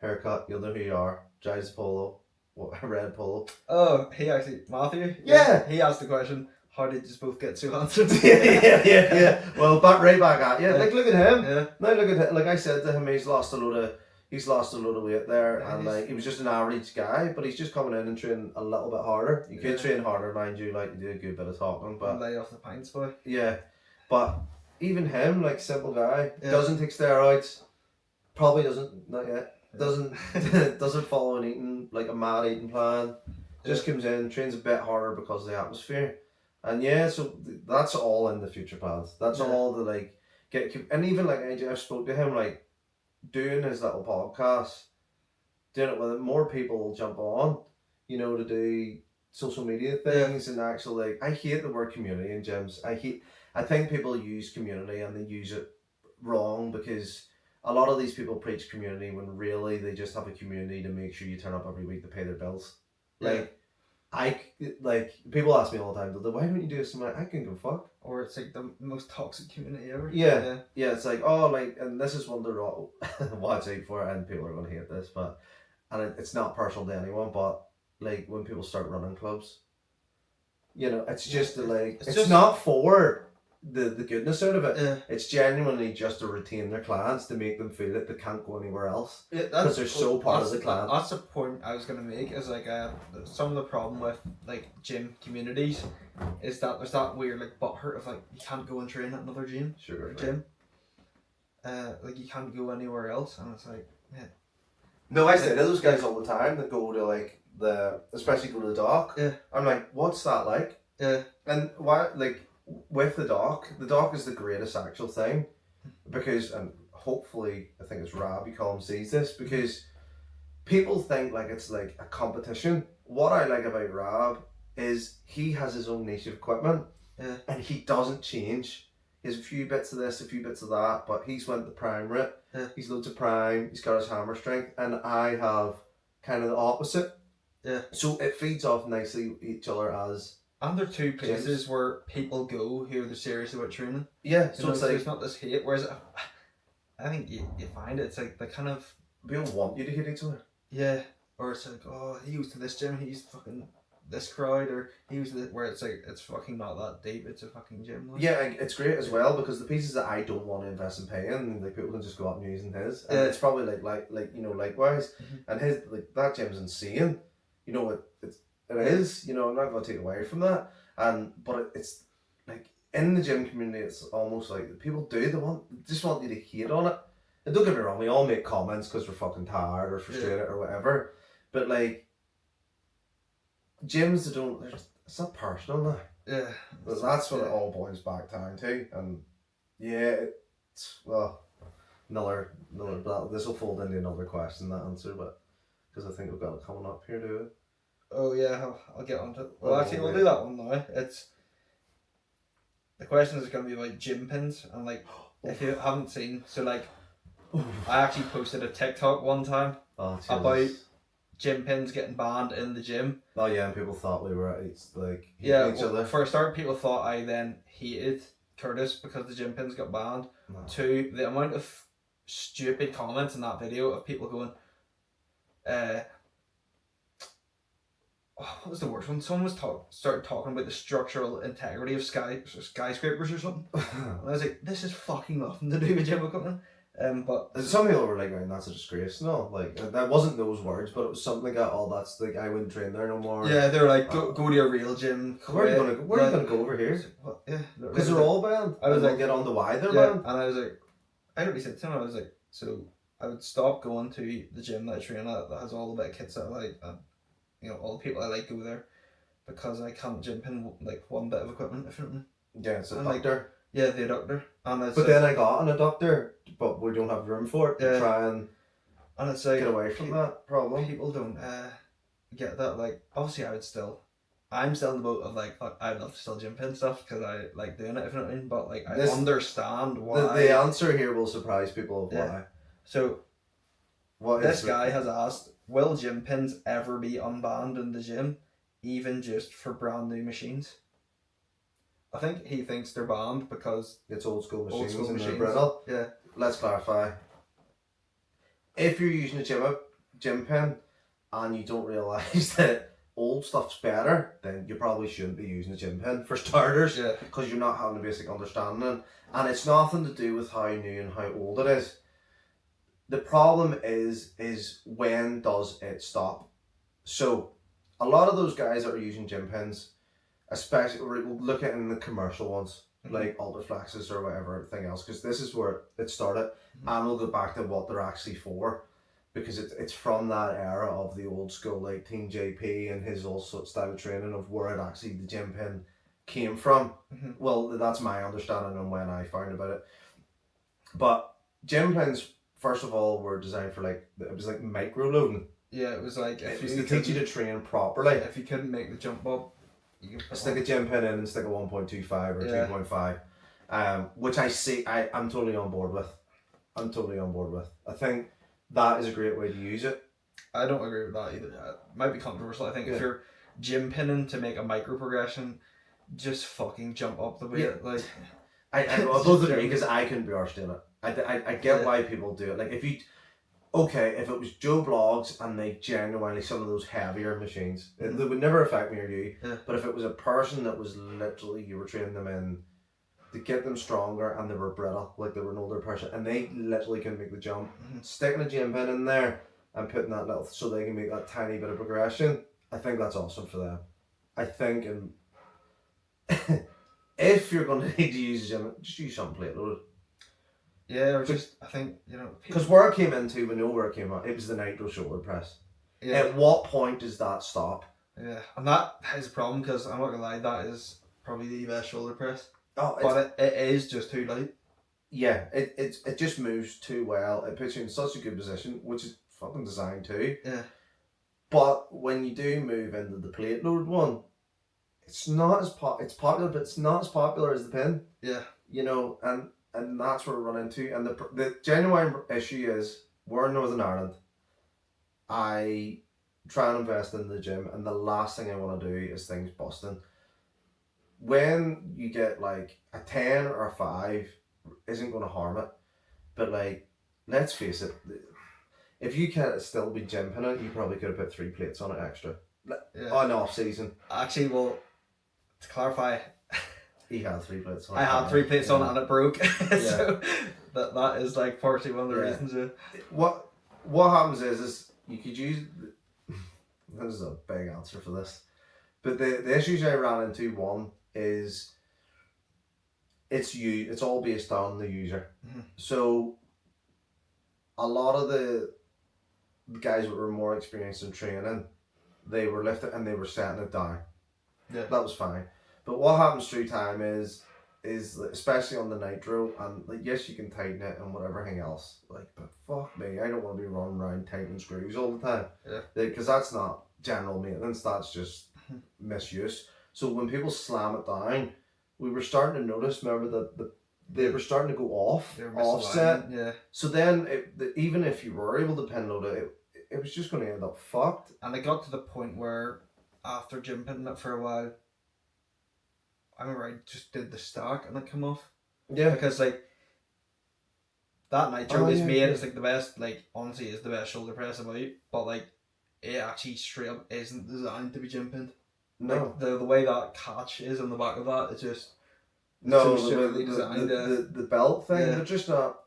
haircut. You'll know who you are. Drives a polo. A red polo. Oh, he actually, Matthew? Yeah. He asked the question, how did you both get so handsome? yeah. Well, right back at you. Like, look at him. Yeah. Now look at him. Like I said to him, he's lost a load of weight there, and like, he was just an average guy, but he's just coming in and training a little bit harder. You could train harder, mind you, like, you do a good bit of talking, but lay off the pints, boy. Yeah, but even him, like, simple guy, doesn't take steroids, probably doesn't, not yet, doesn't follow a mad eating plan, just comes in, trains a bit harder because of the atmosphere. And so that's all in the future plans. That's all the, like, and even like AJ, I've spoke to him, like, doing his little podcast, doing it with more people will jump on, to do social media things and actually, like, I hate the word community in gyms. I think people use community and they use it wrong, because a lot of these people preach community when really they just have a community to make sure you turn up every week to pay their bills. Like, people ask me all the time, why don't you do this? I'm like, I can go fuck. Or it's like the most toxic community ever. Yeah. It's like, oh, like, and this is one they're all watch out for, and people are going to hate this, but, and it's not personal to anyone, but, like, when people start running clubs, you know, it's just like, it's just not for the goodness out of it. Yeah. It's genuinely just to retain their clients, to make them feel that they can't go anywhere else. Because they're so part of the client. That's the point I was going to make, is like some of the problem with like gym communities is that there's that weird like butthurt of like you can't go and train at another gym. Sure. Gym. Like you can't go anywhere else, and it's like, yeah. No, I say to those guys all the time that go to like especially go to the dock. Yeah. I'm like, what's that like? Yeah. And why, like, with the dock is the greatest actual thing, because, and hopefully I think it's Rob, you call him, sees this, because people think like it's like a competition. What I like about Rob is he has his own niche of equipment, and he doesn't change. He has a few bits of this, a few bits of that, but he's went the prime route. He's loads of prime, he's got his hammer strength, and I have kind of the opposite. So it feeds off nicely with each other as. And they're two places where people go who are serious about training. Yeah, so it's like, there's not this hate. Whereas I think you find it's like the kind of, people want you to hate each other. Yeah, or it's like, oh, he goes to this gym, he's fucking this crowd, or he was where it's like it's fucking not that deep. It's a fucking gym. Like. Yeah, it's great as well, because the pieces that I don't want to invest in paying, like, people can just go up and using his, and it's probably like you know, likewise, and his, like, that gym's insane. You know, it is, you know, I'm not going to take away from that, but it's like, in the gym community, it's almost like people just want you to hate on it. And don't get me wrong, we all make comments because we're fucking tired or frustrated or whatever, but like, gyms that it's not personal now. Yeah. But that's what it all boils back down to, and yeah, it's, well, this will fold into another question, that answer, but, because I think we've got it coming up here too. Oh yeah, I'll get on to it. Well, actually, we'll do that one now. The question is going to be about gym pins, and like, if you haven't seen, so like, I actually posted a TikTok one time about gym pins getting banned in the gym. Oh yeah, and people thought we were each other. For a start, people thought I then hated Curtis because the gym pins got banned. No. Two, the amount of stupid comments in that video of people going, what was the worst one? Someone was started talking about the structural integrity of skyscrapers or something. And I was like, this is fucking nothing to do with gym equipment. But some people were like, man, that's a disgrace. No, like, that wasn't those words, but it was something like that. Oh, that's like, I wouldn't train there no more. Yeah, they were like, go to a real gym. Where are you gonna go over here? Well, yeah, because they're all banned. I was like, get on the why they're banned. And I was like, I already said to him, I was like, so I would stop going to the gym that I train at that has all the bit of kits that I like, and you know, all the people I like go there, because I can't gym pin like one bit of equipment, if you know what I mean. Yeah, it's a adductor. Yeah, the adductor. But then I got an adductor, but we don't have room for it to try and it's like, get away from that problem. People don't get that. Like, obviously I'm still in the boat of like, I'd love to still gym pin stuff because I like doing it, if you know what I mean. But like, I understand why. The answer here will surprise people of why. So, this guy has asked, will gym pins ever be unbanned in the gym, even just for brand new machines? I think he thinks they're banned because it's old school machines and they're brittle. Yeah. Let's clarify. If you're using a gym pin and you don't realise that old stuff's better, then you probably shouldn't be using a gym pin for starters. Yeah. Because you're not having a basic understanding. And it's nothing to do with how new and how old it is. The problem is when does it stop? So a lot of those guys that are using gym pins, especially look at in the commercial ones, like Ultraflexes or whatever, everything else, because this is where it started, and we'll go back to what they're actually for, because it's from that era of the old school, like Team JP and his also style of training of where it actually the gym pin came from. Well, that's my understanding on when I found about it. But gym pins, first of all, were designed for it was like micro loading. Yeah, it was like it was to teach you to train properly. If you couldn't make the jump up, you could stick a gym pin in and stick a 1.25 or 2.5, which I'm totally on board with. I'm totally on board with. I think that is a great way to use it. I don't agree with that either. It might be controversial. I think if you're gym pinning to make a micro progression, just fucking jump up the weight. Like, I both agree because I couldn't be arsed doing it. I get why people do it. Like if it was Joe Blogs and they genuinely some of those heavier machines, they would never affect me or you. Yeah. But if it was a person that was literally you were training them in to get them stronger and they were brittle, like they were an older person, and they literally couldn't make the jump, sticking a gym pin in there and putting that little so they can make that tiny bit of progression, I think that's awesome for them. I think if you're going to need to use a gym, just use something plate loaded. Yeah, or just, I think, because where it came into, we know where it came out, it was the nitro shoulder press. Yeah. At what point does that stop? Yeah, and that is a problem because I'm not going to lie, that is probably the best shoulder press. Oh, but it is just too light. Yeah, it just moves too well. It puts you in such a good position, which is fucking designed too. Yeah. But when you do move into the plate load one, it's not as it's popular, but it's not as popular as the pin. Yeah. And that's where we run into. And the genuine issue is we're in Northern Ireland. I try and invest in the gym, and the last thing I want to do is things busting. When you get like a 10 or a 5 isn't going to harm it, but like let's face it, if you can't still be gym pinning, you probably could have put 3 plates on it extra on off season. Actually, well, to clarify, he had 3 plates on it. I had 3 plates on it and it broke. So that is like partially one of the reasons. What happens is you could use this is a big answer for this, but the issues I ran into, one is it's all based on the user. So a lot of the guys that were more experienced in training, they were lifting and they were setting it down. Yeah, that was fine. But what happens through time is especially on the nitro, and like yes you can tighten it and whatever thing else, like, but fuck me, I don't want to be running around tightening screws all the time. Yeah, because that's not general maintenance, that's just misuse. So when people slam it down, we were starting to notice, remember that they were starting to go offset. Yeah. So then even if you were able to pin load it was just going to end up fucked. And it got to the point where after gym pinning it for a while, I remember I just did the stack and it came off. Yeah. Because like that nitro is made as like the best, like honestly is the best shoulder press about, but like it actually straight up isn't designed to be gym pinned. No. Like the way that catch is on the back of that, it's just the belt thing, they're just not,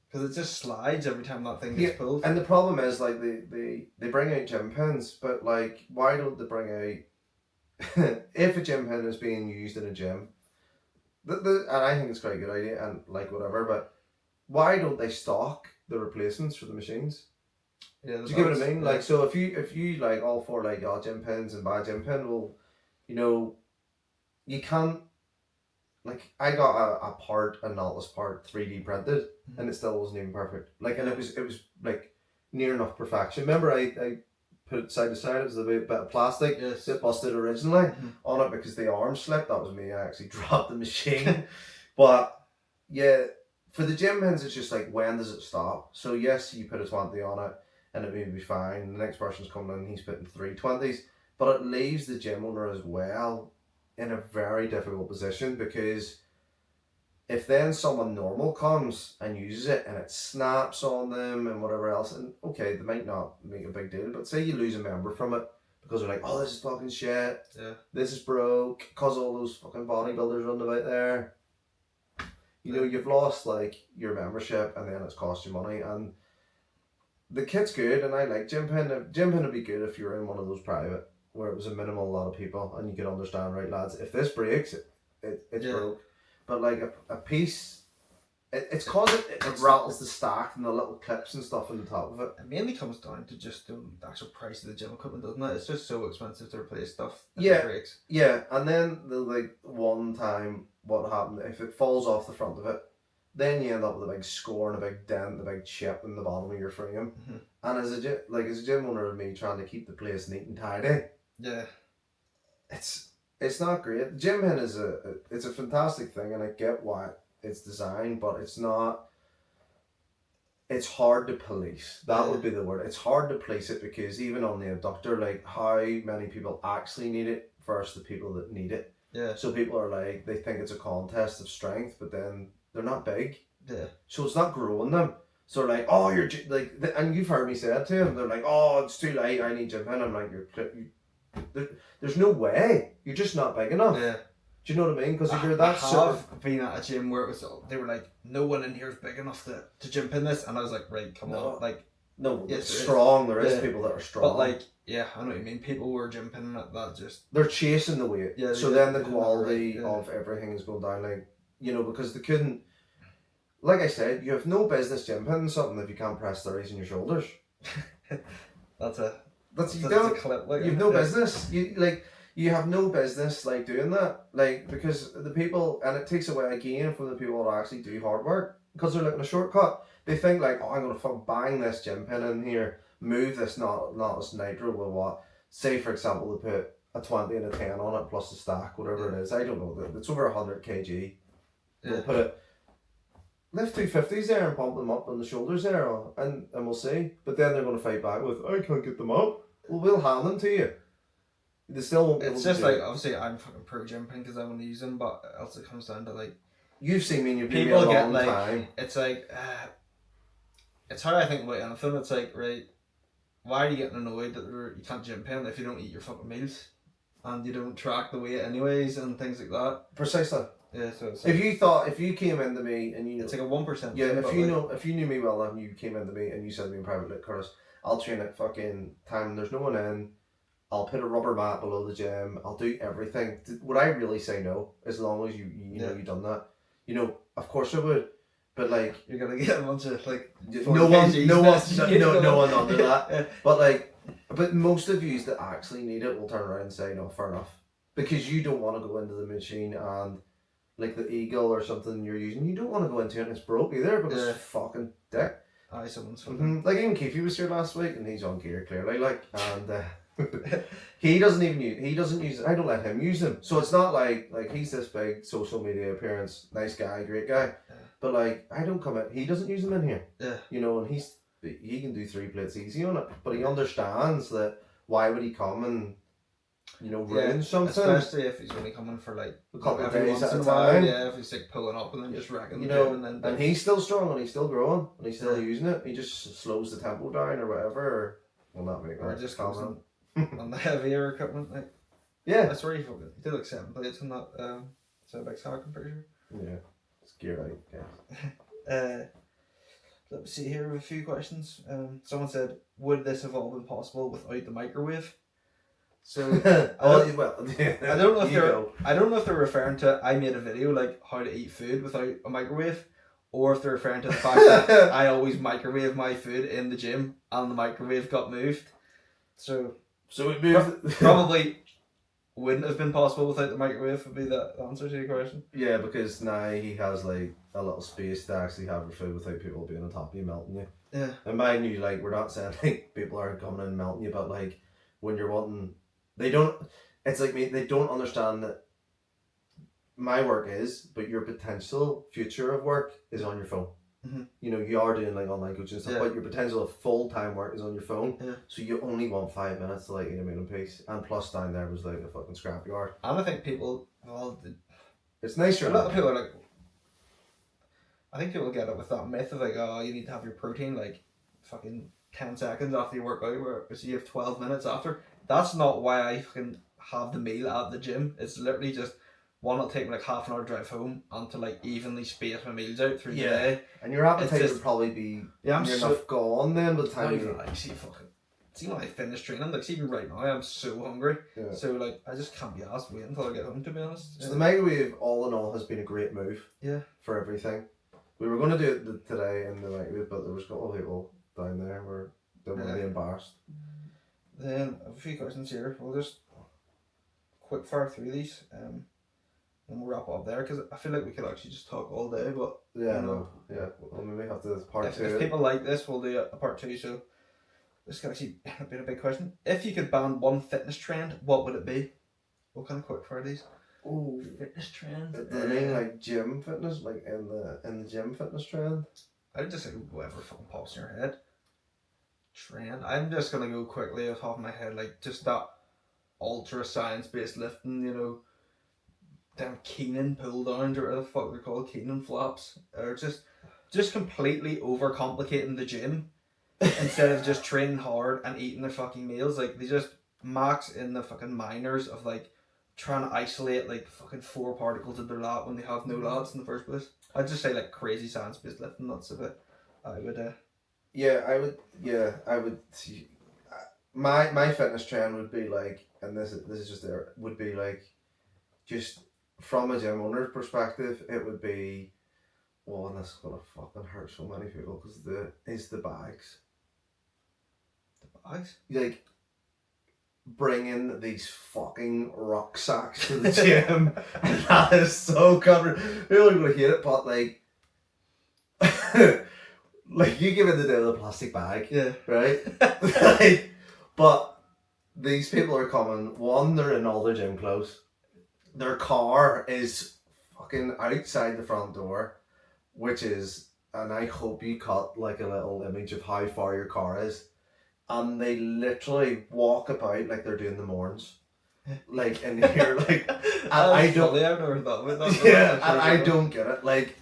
because it just slides every time that thing gets pulled. And the problem is like they bring out gym pins, but like why don't they bring out if a gym pin is being used in a gym, and I think it's quite a good idea and like whatever, but why don't they stock the replacements for the machines? Yeah, do you get what I mean? Yeah. Like, so if you like all for like gym pins and buy a gym pin, well, you can't. Like, I got a Nautilus part 3D printed, and it still wasn't even perfect. Like, and it was like near enough perfection. Remember, I put it side to side. It was a bit of plastic that busted originally on it because the arm slipped. That was me. I actually dropped the machine. But yeah, for the gym pins, it's just like, when does it stop? So yes, you put a 20 on it, and it may be fine. The next person's coming in, he's putting 3 20s, but it leaves the gym owner as well in a very difficult position, because if then someone normal comes and uses it and it snaps on them and whatever else, and okay, they might not make a big deal, but say you lose a member from it because they're like, oh, this is fucking shit, this is broke, cause all those fucking bodybuilders running about there, you've lost like your membership, and then it's cost you money. And the kit's good, and I like gym pin. Gym pin would be good if you're in one of those private where it was a minimal lot of people and you could understand, right lads, if this breaks, it's broke. But like a piece, it's cause it rattles the stack and the little clips and stuff on the top of it. It mainly comes down to just the actual price of the gym equipment, doesn't it? It's just so expensive to replace stuff if it breaks. Yeah, and then the like one time what happened, if it falls off the front of it, then you end up with a big score and a big dent, a big chip in the bottom of your frame. And as a gym owner of me trying to keep the place neat and tidy, it's not great. Gym pin is it's a fantastic thing, and I get why it's designed, but it's not. it's hard to police. That would be the word. It's hard to police it because even on the abductor, like how many people actually need it versus the people that need it. Yeah. So people are like, they think it's a contest of strength, but then they're not big. Yeah. So it's not growing them. So they're like, oh, you're like, and you've heard me say it to them. They're like, oh, it's too late. I need gym. And I'm like, there's no way. You're just not big enough. Yeah. Do you know what I mean? Because if you're that I have been at a gym where it was, they were like, no one in here is big enough to jump in this, and I was like, right, come on, like, no, yes, strong. There is people that are strong, but like, yeah, I know what you mean. People were jumping that just they're chasing the weight. Yeah. So then the quality of everything is going down, like, you know, because they couldn't. Like I said, you have no business jumping something if you can't press 30s in your shoulders. That's a clip. Like, you've no business. You have no business like doing that, like, because the people, and it takes away again from the people that actually do hard work because they're looking a shortcut. They think like, oh, I'm gonna fucking bang this gym pin in here, move this not this nitro with what? Say for example, they put a 20 and a 10 on it plus a stack, whatever it is. I don't know. It's over 100 kg. They'll put it. Lift 250s there and pump them up on the shoulders there, and we'll see. But then they're going to fight back with, I can't get them up. Well, we'll hand them to you. They still won't be able It's to just do like, it. obviously I'm fucking pro jumping because I want to use them, but it also comes down to like, you've seen me and you've been people here a get long like, time. it's like, it's how I think about anything. It's like, right, why are you getting annoyed that you can't jump in if you don't eat your fucking meals and you don't track the weight anyways and things like that? Precisely. Yeah, so it's like, if you came into me and you, it's like a 1%. Yeah, if you knew me well enough and you came into me and you said to me in private, look, Curtis, I'll train at fucking time. There's no one in. I'll put a rubber mat below the gym. I'll do everything. Would I really say no? As long as you know you've done that. You know, of course I would. But like, you're gonna get a bunch of like no one under that. But like, but most of you that actually need it will turn around and say no, fair enough, because you don't want to go into the machine and like the Eagle or something you're using, you don't want to go into it and it's broke either because it's fucking dick. Aye, someone's fucking. Like even Keefe was here last week and he's on gear clearly, like, and he doesn't use I don't let him use them. So it's not like he's this big social media appearance, nice guy, great guy. But like I don't come in, he doesn't use them in here. Yeah. You know, and he can do 3 plates easy on it. But he understands that why would he come and ruin something. Especially if he's only coming for like a couple of every days once at in a a while. time. Yeah, if he's like pulling up and then just wrecking and he's still strong and he's still growing and he's still using it. He just slows the tempo down or whatever. Or, well, not make or that. just comes on the heavier equipment. Like, yeah. That's where he did like 7 plates on that Big Sack, I'm pretty sure. Yeah. It's gear out, yeah. Let me see here with a few questions. Someone said, would this have all been possible without the microwave? So I don't know if they're referring to I made a video like how to eat food without a microwave, or if they're referring to the fact that I always microwave my food in the gym and the microwave got moved. So it moved. Probably wouldn't have been possible without the microwave would be the answer to your question. Yeah, because now he has like a little space to actually have your food without people being on top of you melting you. Yeah. And mind you, like, we're not saying like people aren't coming in and melting you, but like when you're wanting, they don't understand that my work is, but your potential future of work is on your phone. Mm-hmm. You know, you are doing like online coaching and stuff, but your potential of full-time work is on your phone. Yeah. So you only want 5 minutes to like eat a meal in peace. And plus down there was like a fucking scrapyard. And I think people, it's nicer. A lot of people are like, I think people get it with that myth of like, oh, you need to have your protein like fucking 10 seconds after you work out, whereas you have 12 minutes after. That's not why I fucking have the meal at the gym. It's literally just, one, it'll take me like half an hour drive home and to like evenly space my meals out through the day. And your appetite would probably be enough gone then by the time you... See when I finish training, like even right now I'm so hungry. Yeah. So like I just can't be asked wait until I get home, to be honest. So the microwave all in all has been a great move. Yeah. For everything. We were going to do it today in the microwave, but there was a couple of people down there who didn't want to be embarrassed. Then a few questions here. We'll just quick fire through these. And we'll wrap up there because I feel like we could actually just talk all day, but we'll maybe have to part 2. If people like this, we'll do a part 2. So this could actually be a big question. If you could ban one fitness trend, what would it be? What kind of quick fire these? Oh, fitness trend. The name like gym fitness, like in the gym fitness trend. I'd just say whatever fucking pops in your head. Train. I'm just gonna go quickly off the top of my head, like just that ultra science based lifting, you know, them Keenan pull downs or whatever the fuck they're called, Keenan flaps, or just completely overcomplicating the gym instead of just training hard and eating their fucking meals. Like they just max in the fucking minors of like trying to isolate like fucking 4 particles in their lat when they have no lats in the first place. I'd just say like crazy science based lifting. That's a bit. I would. Yeah, I would. Yeah, I would. My fitness trend would be like, and this is just there, would be like, just from a gym owner's perspective, it would be, well, and this is gonna fucking hurt so many people because the bags. The bags. Like, bringing these fucking rucksacks to the gym, and that is so covered. People are gonna hate it, but like, like you give it the day of the plastic bag, Yeah. right? Like, but these people are coming. One, they're in all their gym clothes. Their car is fucking outside the front door, which is, and I hope you cut like a little image of how far your car is. And they literally walk about like they're doing the morns, like, and you're like, I don't. I've never thought about that. Yeah, and I don't get it. Like,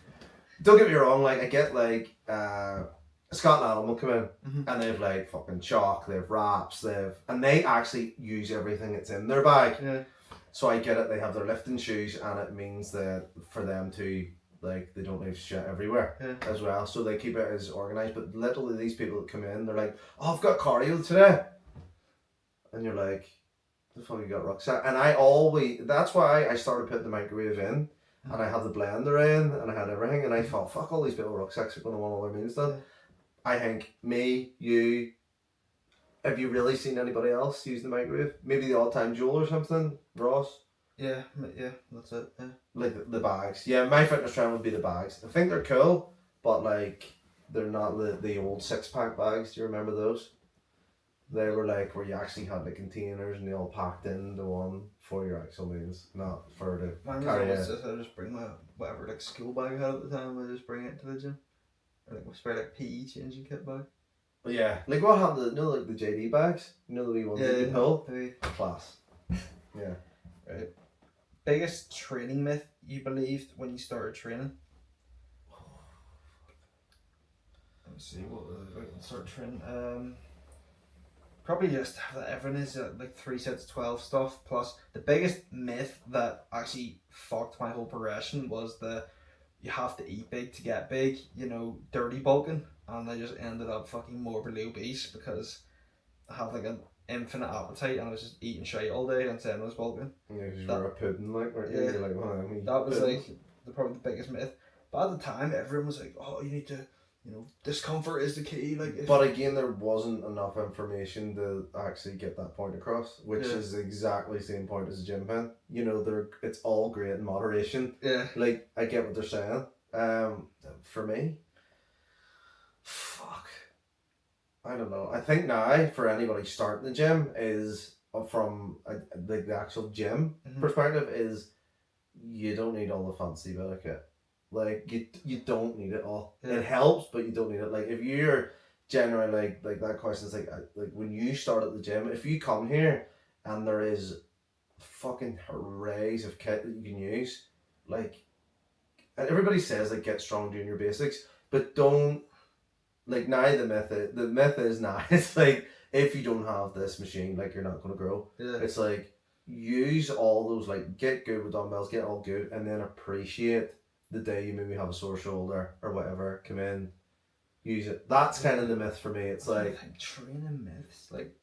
don't get me wrong. Like, I get like Scott and Adam will come in, and they've like fucking chalk, they've wraps, and they actually use everything that's in their bag. Yeah. So I get it. They have their lifting shoes, and it means that for them to. Like, they don't leave shit everywhere as well, so they keep it as organised. But literally, these people that come in, they're like, "Oh, I've got cardio today," and you're like, "The fuck you got rucksack?" And that's why I started putting the microwave in, and I had the blender in, and I had everything, and I thought, "Fuck, all these people with rucksacks are going to want all their meals done." I think you. Have you really seen anybody else use the microwave? Maybe the odd time Joel or something, Ross. Yeah, that's it. Yeah. Like the bags. Yeah, my fitness trend would be the bags. I think they're cool, but like they're not the old 6-pack bags. Do you remember those? They were like where you actually had the containers and they all packed into one for your actual meals, not for the carry it. I just bring my whatever like school bag I had at the time. I just bring it to the gym, or like my spare like PE changing kit bag. But yeah, like what happened to like the JD bags? You know the wee ones that you pull? Class. Yeah. Right. Biggest training myth you believed when you started training? Let me see what start training. Probably just that everything is like 3 sets of 12 stuff. Plus, the biggest myth that actually fucked my whole progression was you have to eat big to get big. You know, dirty bulking, and I just ended up fucking morbidly obese because I have like an infinite appetite and I was just eating shit all day and saying I was bulking. Yeah, because you were a pudding, like, weren't you? Yeah, you're like, well, that was like probably the biggest myth. But at the time, everyone was like, "Oh, you need to, you know, discomfort is the key." Like, but again, there wasn't enough information to actually get that point across, which is exactly the same point as a gym pen. You know, it's all great in moderation. Yeah. Like, I get what they're saying. For me, fuck. I don't know. I think now for anybody starting the gym is from like the actual gym perspective is you don't need all the fancy bit of kit. Like you don't need it all. Yeah. It helps, but you don't need it. Like if you're generally like that question is like when you start at the gym, if you come here and there is fucking arrays of kit that you can use, like, and everybody says like get strong doing your basics, but don't. Like now the myth is now it's like if you don't have this machine, like you're not gonna grow. Yeah. It's like use all those, like get good with dumbbells, get all good, and then appreciate the day you maybe have a sore shoulder or whatever, come in, use it. That's kind of the myth for me. It's like training myths. Like,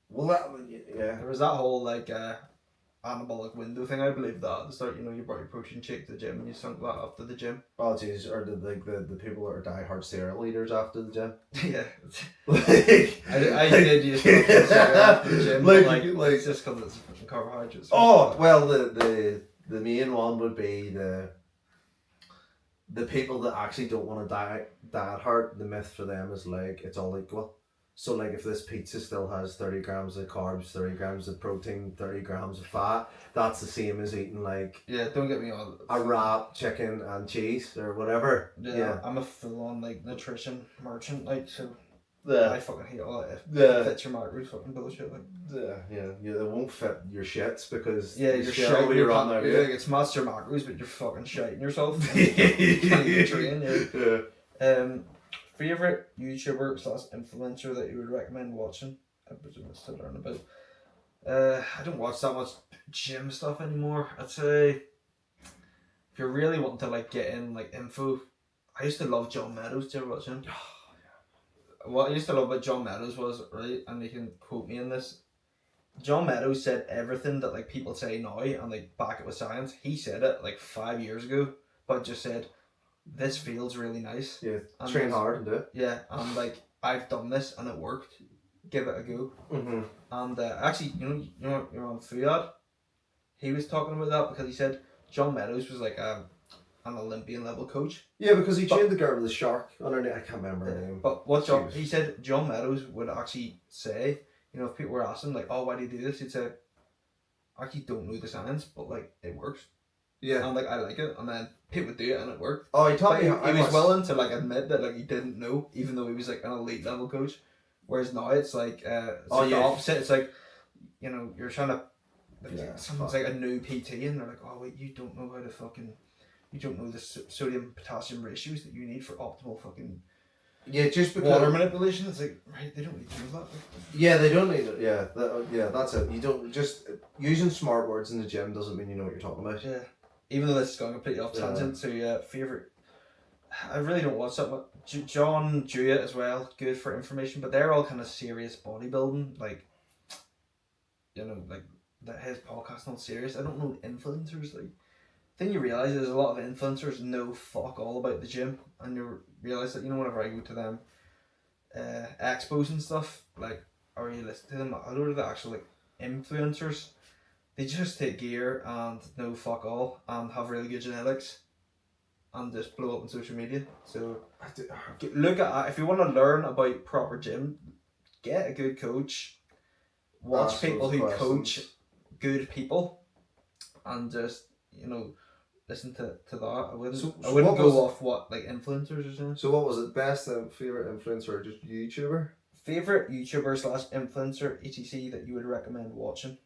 well, that yeah. There was that whole like anabolic window thing. I believe that at the start, you know, you brought your protein shake to the gym and you sunk that after the gym. Oh jeez, or the people that are diehard cereal eaters after the gym. Yeah. I did use protein cereal after the gym, like it's just because it's carbohydrates. Oh well, the main one would be the people that actually don't want to diet hard. The myth for them is like it's all equal. So like if this pizza still has 30 grams of carbs, 30 grams of protein, 30 grams of fat, that's the same as eating like don't get me on a wrap, chicken and cheese or whatever. Yeah, I'm a full on like nutrition merchant, like, so Yeah. I fucking hate all that. Yeah. Fits your macros, fucking bullshit, like. Yeah, it won't fit your shits because you're shitting your run out. Like, it's master macros, but you're fucking shiting yourself. You can't even train, yeah. Favorite YouTuber / influencer that you would recommend watching? I presume it's to learn about. I don't watch that much gym stuff anymore. I'd say if you're really wanting to like get in like info, I used to love John Meadows. Do you ever watch him? What I used to love about John Meadows was, right, and they can quote me in this, John Meadows said everything that like people say now and like back it with science. He said it like 5 years ago, but just said, this feels really nice. Yeah, train hard and do it. Yeah, and like I've done this and it worked. Give it a go. Mm-hmm. And actually, you're on Fuyad. He was talking about that because he said John Meadows was like an Olympian level coach. Yeah, because he trained the girl with the shark underneath. I can't remember her name. But he said John Meadows would actually say, if people were asking like, oh, why do you do this? He'd say, I actually don't know the science, but like it works. Yeah. And like I like it, and then people would do it and it worked. Oh, he taught me. He was willing to like admit that like he didn't know, even though he was like an elite level coach. Whereas now it's like the opposite. It's like, you're trying to. Someone's like a new PT and they're like, oh wait, you don't know how to fucking. You don't know the sodium potassium ratios that you need for optimal fucking. Yeah, just because water manipulation. It's like, right, they don't need to know that. Yeah, they don't need it. Yeah, that's it. You don't just using smart words in the gym doesn't mean you know what you're talking about. Yeah, even though this is going completely off tangent. So favorite. I really don't watch that much. John Jewett as well, good for information, but they're all kind of serious bodybuilding, like. Like that his podcast not serious. I don't know influencers like. Thing you realise is a lot of influencers know fuck all about the gym, and you realise that whenever I go to them expos and stuff, like, or you listen to them, a lot of the actual like influencers, they just take gear and know fuck all and have really good genetics and just blow up on social media. So look at, if you want to learn about proper gym, get a good coach, watch people who coach good people, and just listen to that. I wouldn't go off what like influencers or something. So what was it? Best favorite influencer or just YouTuber? Favorite YouTuber / influencer etc. that you would recommend watching?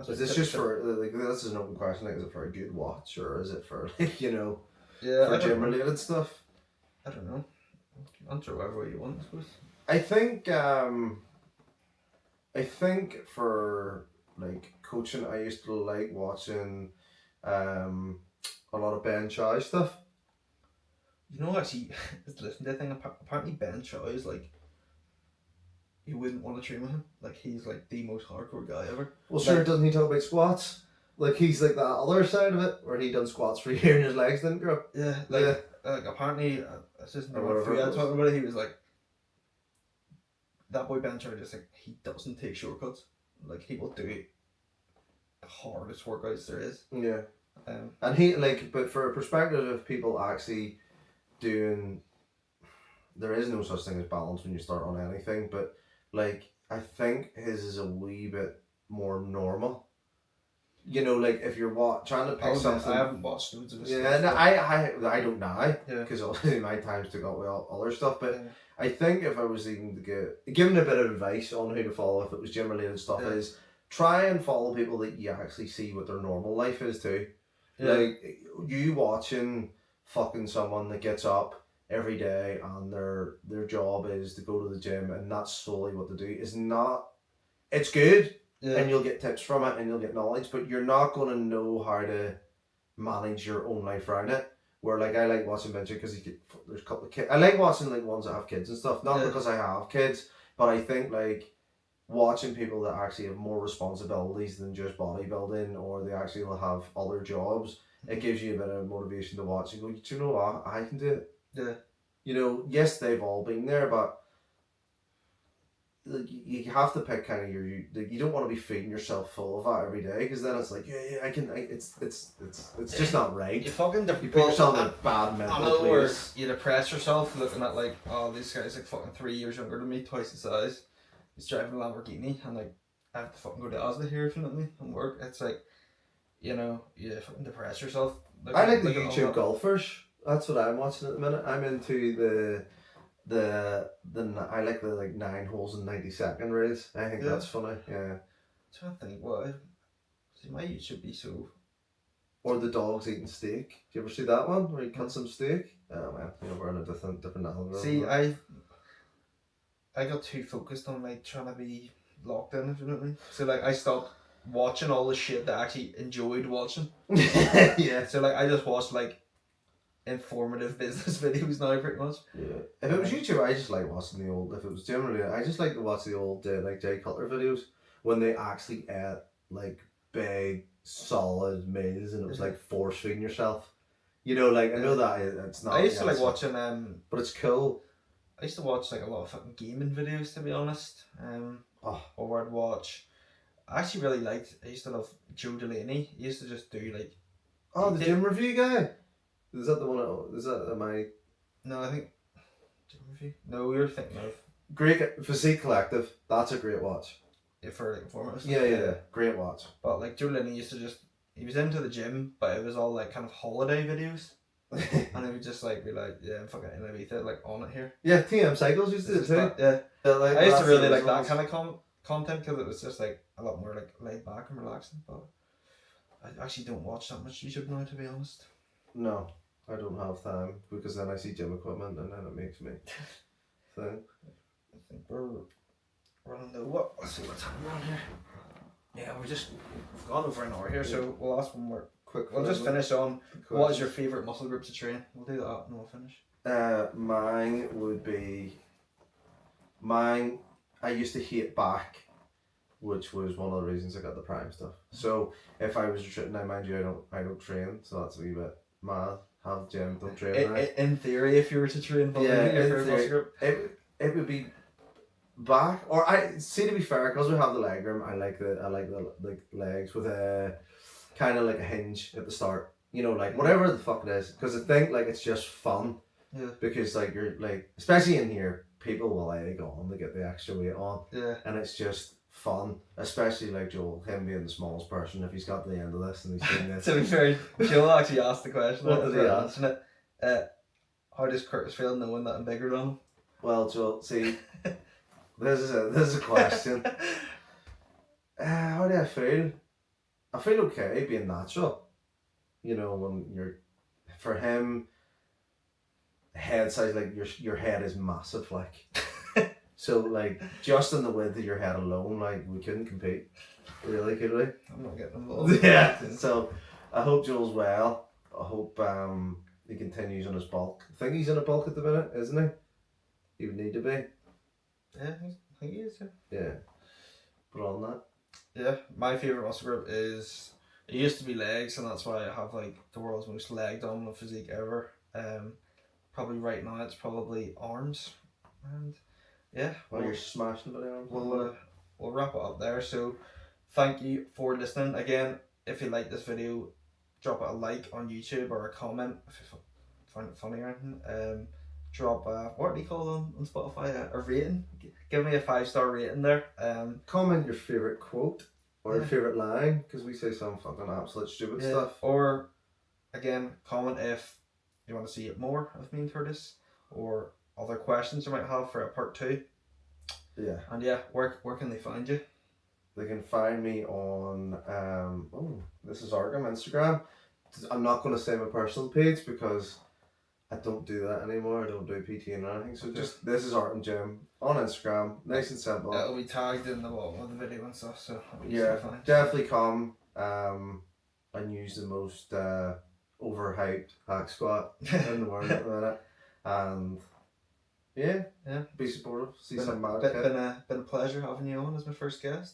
Is this just for like this is an open question? Like, is it for a good watch or is it for for gym related stuff? I don't know. Answer whatever way you want, I suppose. I think for like coaching, I used to like watching a lot of Ben Chai stuff. Actually, listen to the thing. Apparently, Ben Chai is like, you wouldn't want to train with him. Like, he's like the most hardcore guy ever. Well, sure, doesn't he talk about squats? Like, he's like that other side of it, where he done squats for a year and his legs didn't grow. Yeah, like apparently, assistant talking about it, he was like, that boy Ben Chai just like, he doesn't take shortcuts. Like, he will do the hardest workouts there is. Yeah. And he but for a perspective of people actually doing, there is no such thing as balance when you start on anything, but like I think his is a wee bit more normal. Like if you're trying to pick something. I haven't watched loads of this. Yeah, no, I don't now because obviously my time's took up with all other stuff. But I think if I was even to given a bit of advice on who to follow, if it was gym related stuff, is try and follow people that you actually see what their normal life is too. Yeah. Like you watching fucking someone that gets up every day and their job is to go to the gym and that's solely what they do is not. It's good and you'll get tips from it and you'll get knowledge, but you're not gonna know how to manage your own life around it. Where like I like watching Benji because there's a couple of kids. I like watching like ones that have kids and stuff. Not because I have kids, but I think like. Watching people that actually have more responsibilities than just bodybuilding or they actually will have other jobs, it gives you a bit of motivation to watch and go, do you know what, I can do it. Yeah. Yes, they've all been there, but like you have to pick kind of you don't want to be feeding yourself full of that every day, because then it's like it's just not right. You fucking you put yourself in a bad mental place. You depress yourself looking at like, oh, this guy's like fucking 3 years younger than me, twice the size. He's driving a Lamborghini, and like I have to fucking go to Oslo here, if you know what I mean, and work. It's like, you fucking depress yourself. I like the YouTube golfers. That's what I'm watching at the minute. I'm into I like the 9 holes in 90-second race. I think that's funny. Yeah. I'm trying to think what. See, my YouTube be so. Or the dogs eating steak. Do you ever see that one where you cut some steak? Oh man, we're in a different algorithm. See, I got too focused on like trying to be locked in, if you know what I mean. So like I stopped watching all the shit that I actually enjoyed watching. Yeah. So like I just watched like informative business videos now, pretty much. Yeah. If it was YouTube, I just like watching the old. If it was generally, I just like to watch the old like Jay Cutler videos when they actually ate like big solid meals, and it was like force feeding yourself. I know that it's not. I used to like watching but it's cool. I used to watch like a lot of fucking gaming videos, to be honest. Or I'd watch. I actually really liked. I used to love Joe Delaney. He used to just do like. Oh, the gym review guy. Is that the one? Is that am I? No, I think. Gym review. No, we were thinking of. Great Physique Collective. That's a great watch. For like informative. Yeah, great watch. But like Joe Delaney used to he was into the gym, but it was all like kind of holiday videos. And he would just like be like, yeah, I'm fucking in Ibiza, like on it here. Yeah, TM Cycles used to do it too. Yeah. Like, I used to really like that kind of content, because it was just like a lot more like laid back and relaxing. But I actually don't watch that much YouTube now, to be honest. No, I don't have time, because then I see gym equipment and then it makes me think. I think we're running low. Let's see what time we're on here. Yeah, we've gone over an hour here, so we'll ask one more. We'll just finish on what is your favourite muscle group to train? We'll do that and we'll finish. Mine would be I used to hate back, which was one of the reasons I got the prime stuff. So if I was now mind you, I don't train, so that's a wee bit mad. Have gym, don't train. In theory, if you were to train, it would be back, or to be fair, because we have the leg room, I like the legs with a kind of like a hinge at the start, like whatever the fuck it is, because I think like it's just fun. Yeah. Because like you're like, especially in here, people will egg on to get the extra weight on. Yeah. And it's just fun, especially like Joel, him being the smallest person. If he's got to the end of this and he's doing this. To be fair, Joel actually asked the question. What did he ask? How does Curtis feel knowing that I'm bigger than him? Well, Joel, see, this is a question. How do I feel? I feel okay being natural. When you're, for him, head size, like your head is massive, like. So like just in the width of your head alone, like we couldn't compete. Really, could we? I'm not getting involved. Yeah. So I hope Joel's well. I hope he continues on his bulk. I think he's in a bulk at the minute, isn't he? He would need to be. Yeah, I think he is. Yeah. But on that. Yeah, my favourite muscle group is, it used to be legs, and that's why I have like the world's most leg dominant physique ever. Probably right now it's probably arms, and yeah. Well, you're smashing it arms. We'll wrap it up there. So thank you for listening. Again, if you like this video, drop it a like on YouTube or a comment if you find it funny or anything. Drop what do you call them on Spotify? A rating. Give me a 5-star rating there. Comment your favourite quote or your favourite line, because we say some fucking absolute stupid stuff. Or again, comment if you want to see it more of me and Curtis, or other questions you might have for a part 2. Yeah. And yeah, where can they find you? They can find me on this is Arkham Instagram. I'm not going to say my personal page because I don't do that anymore. I don't do PT and anything. So just this is Art and Gym on Instagram. Nice and simple. It'll be tagged in the bottom of the video and stuff. So yeah, definitely come and use the most overhyped hack squat in the world at the minute. And yeah, be supportive. See some mad kid. Been a pleasure having you on as my first guest.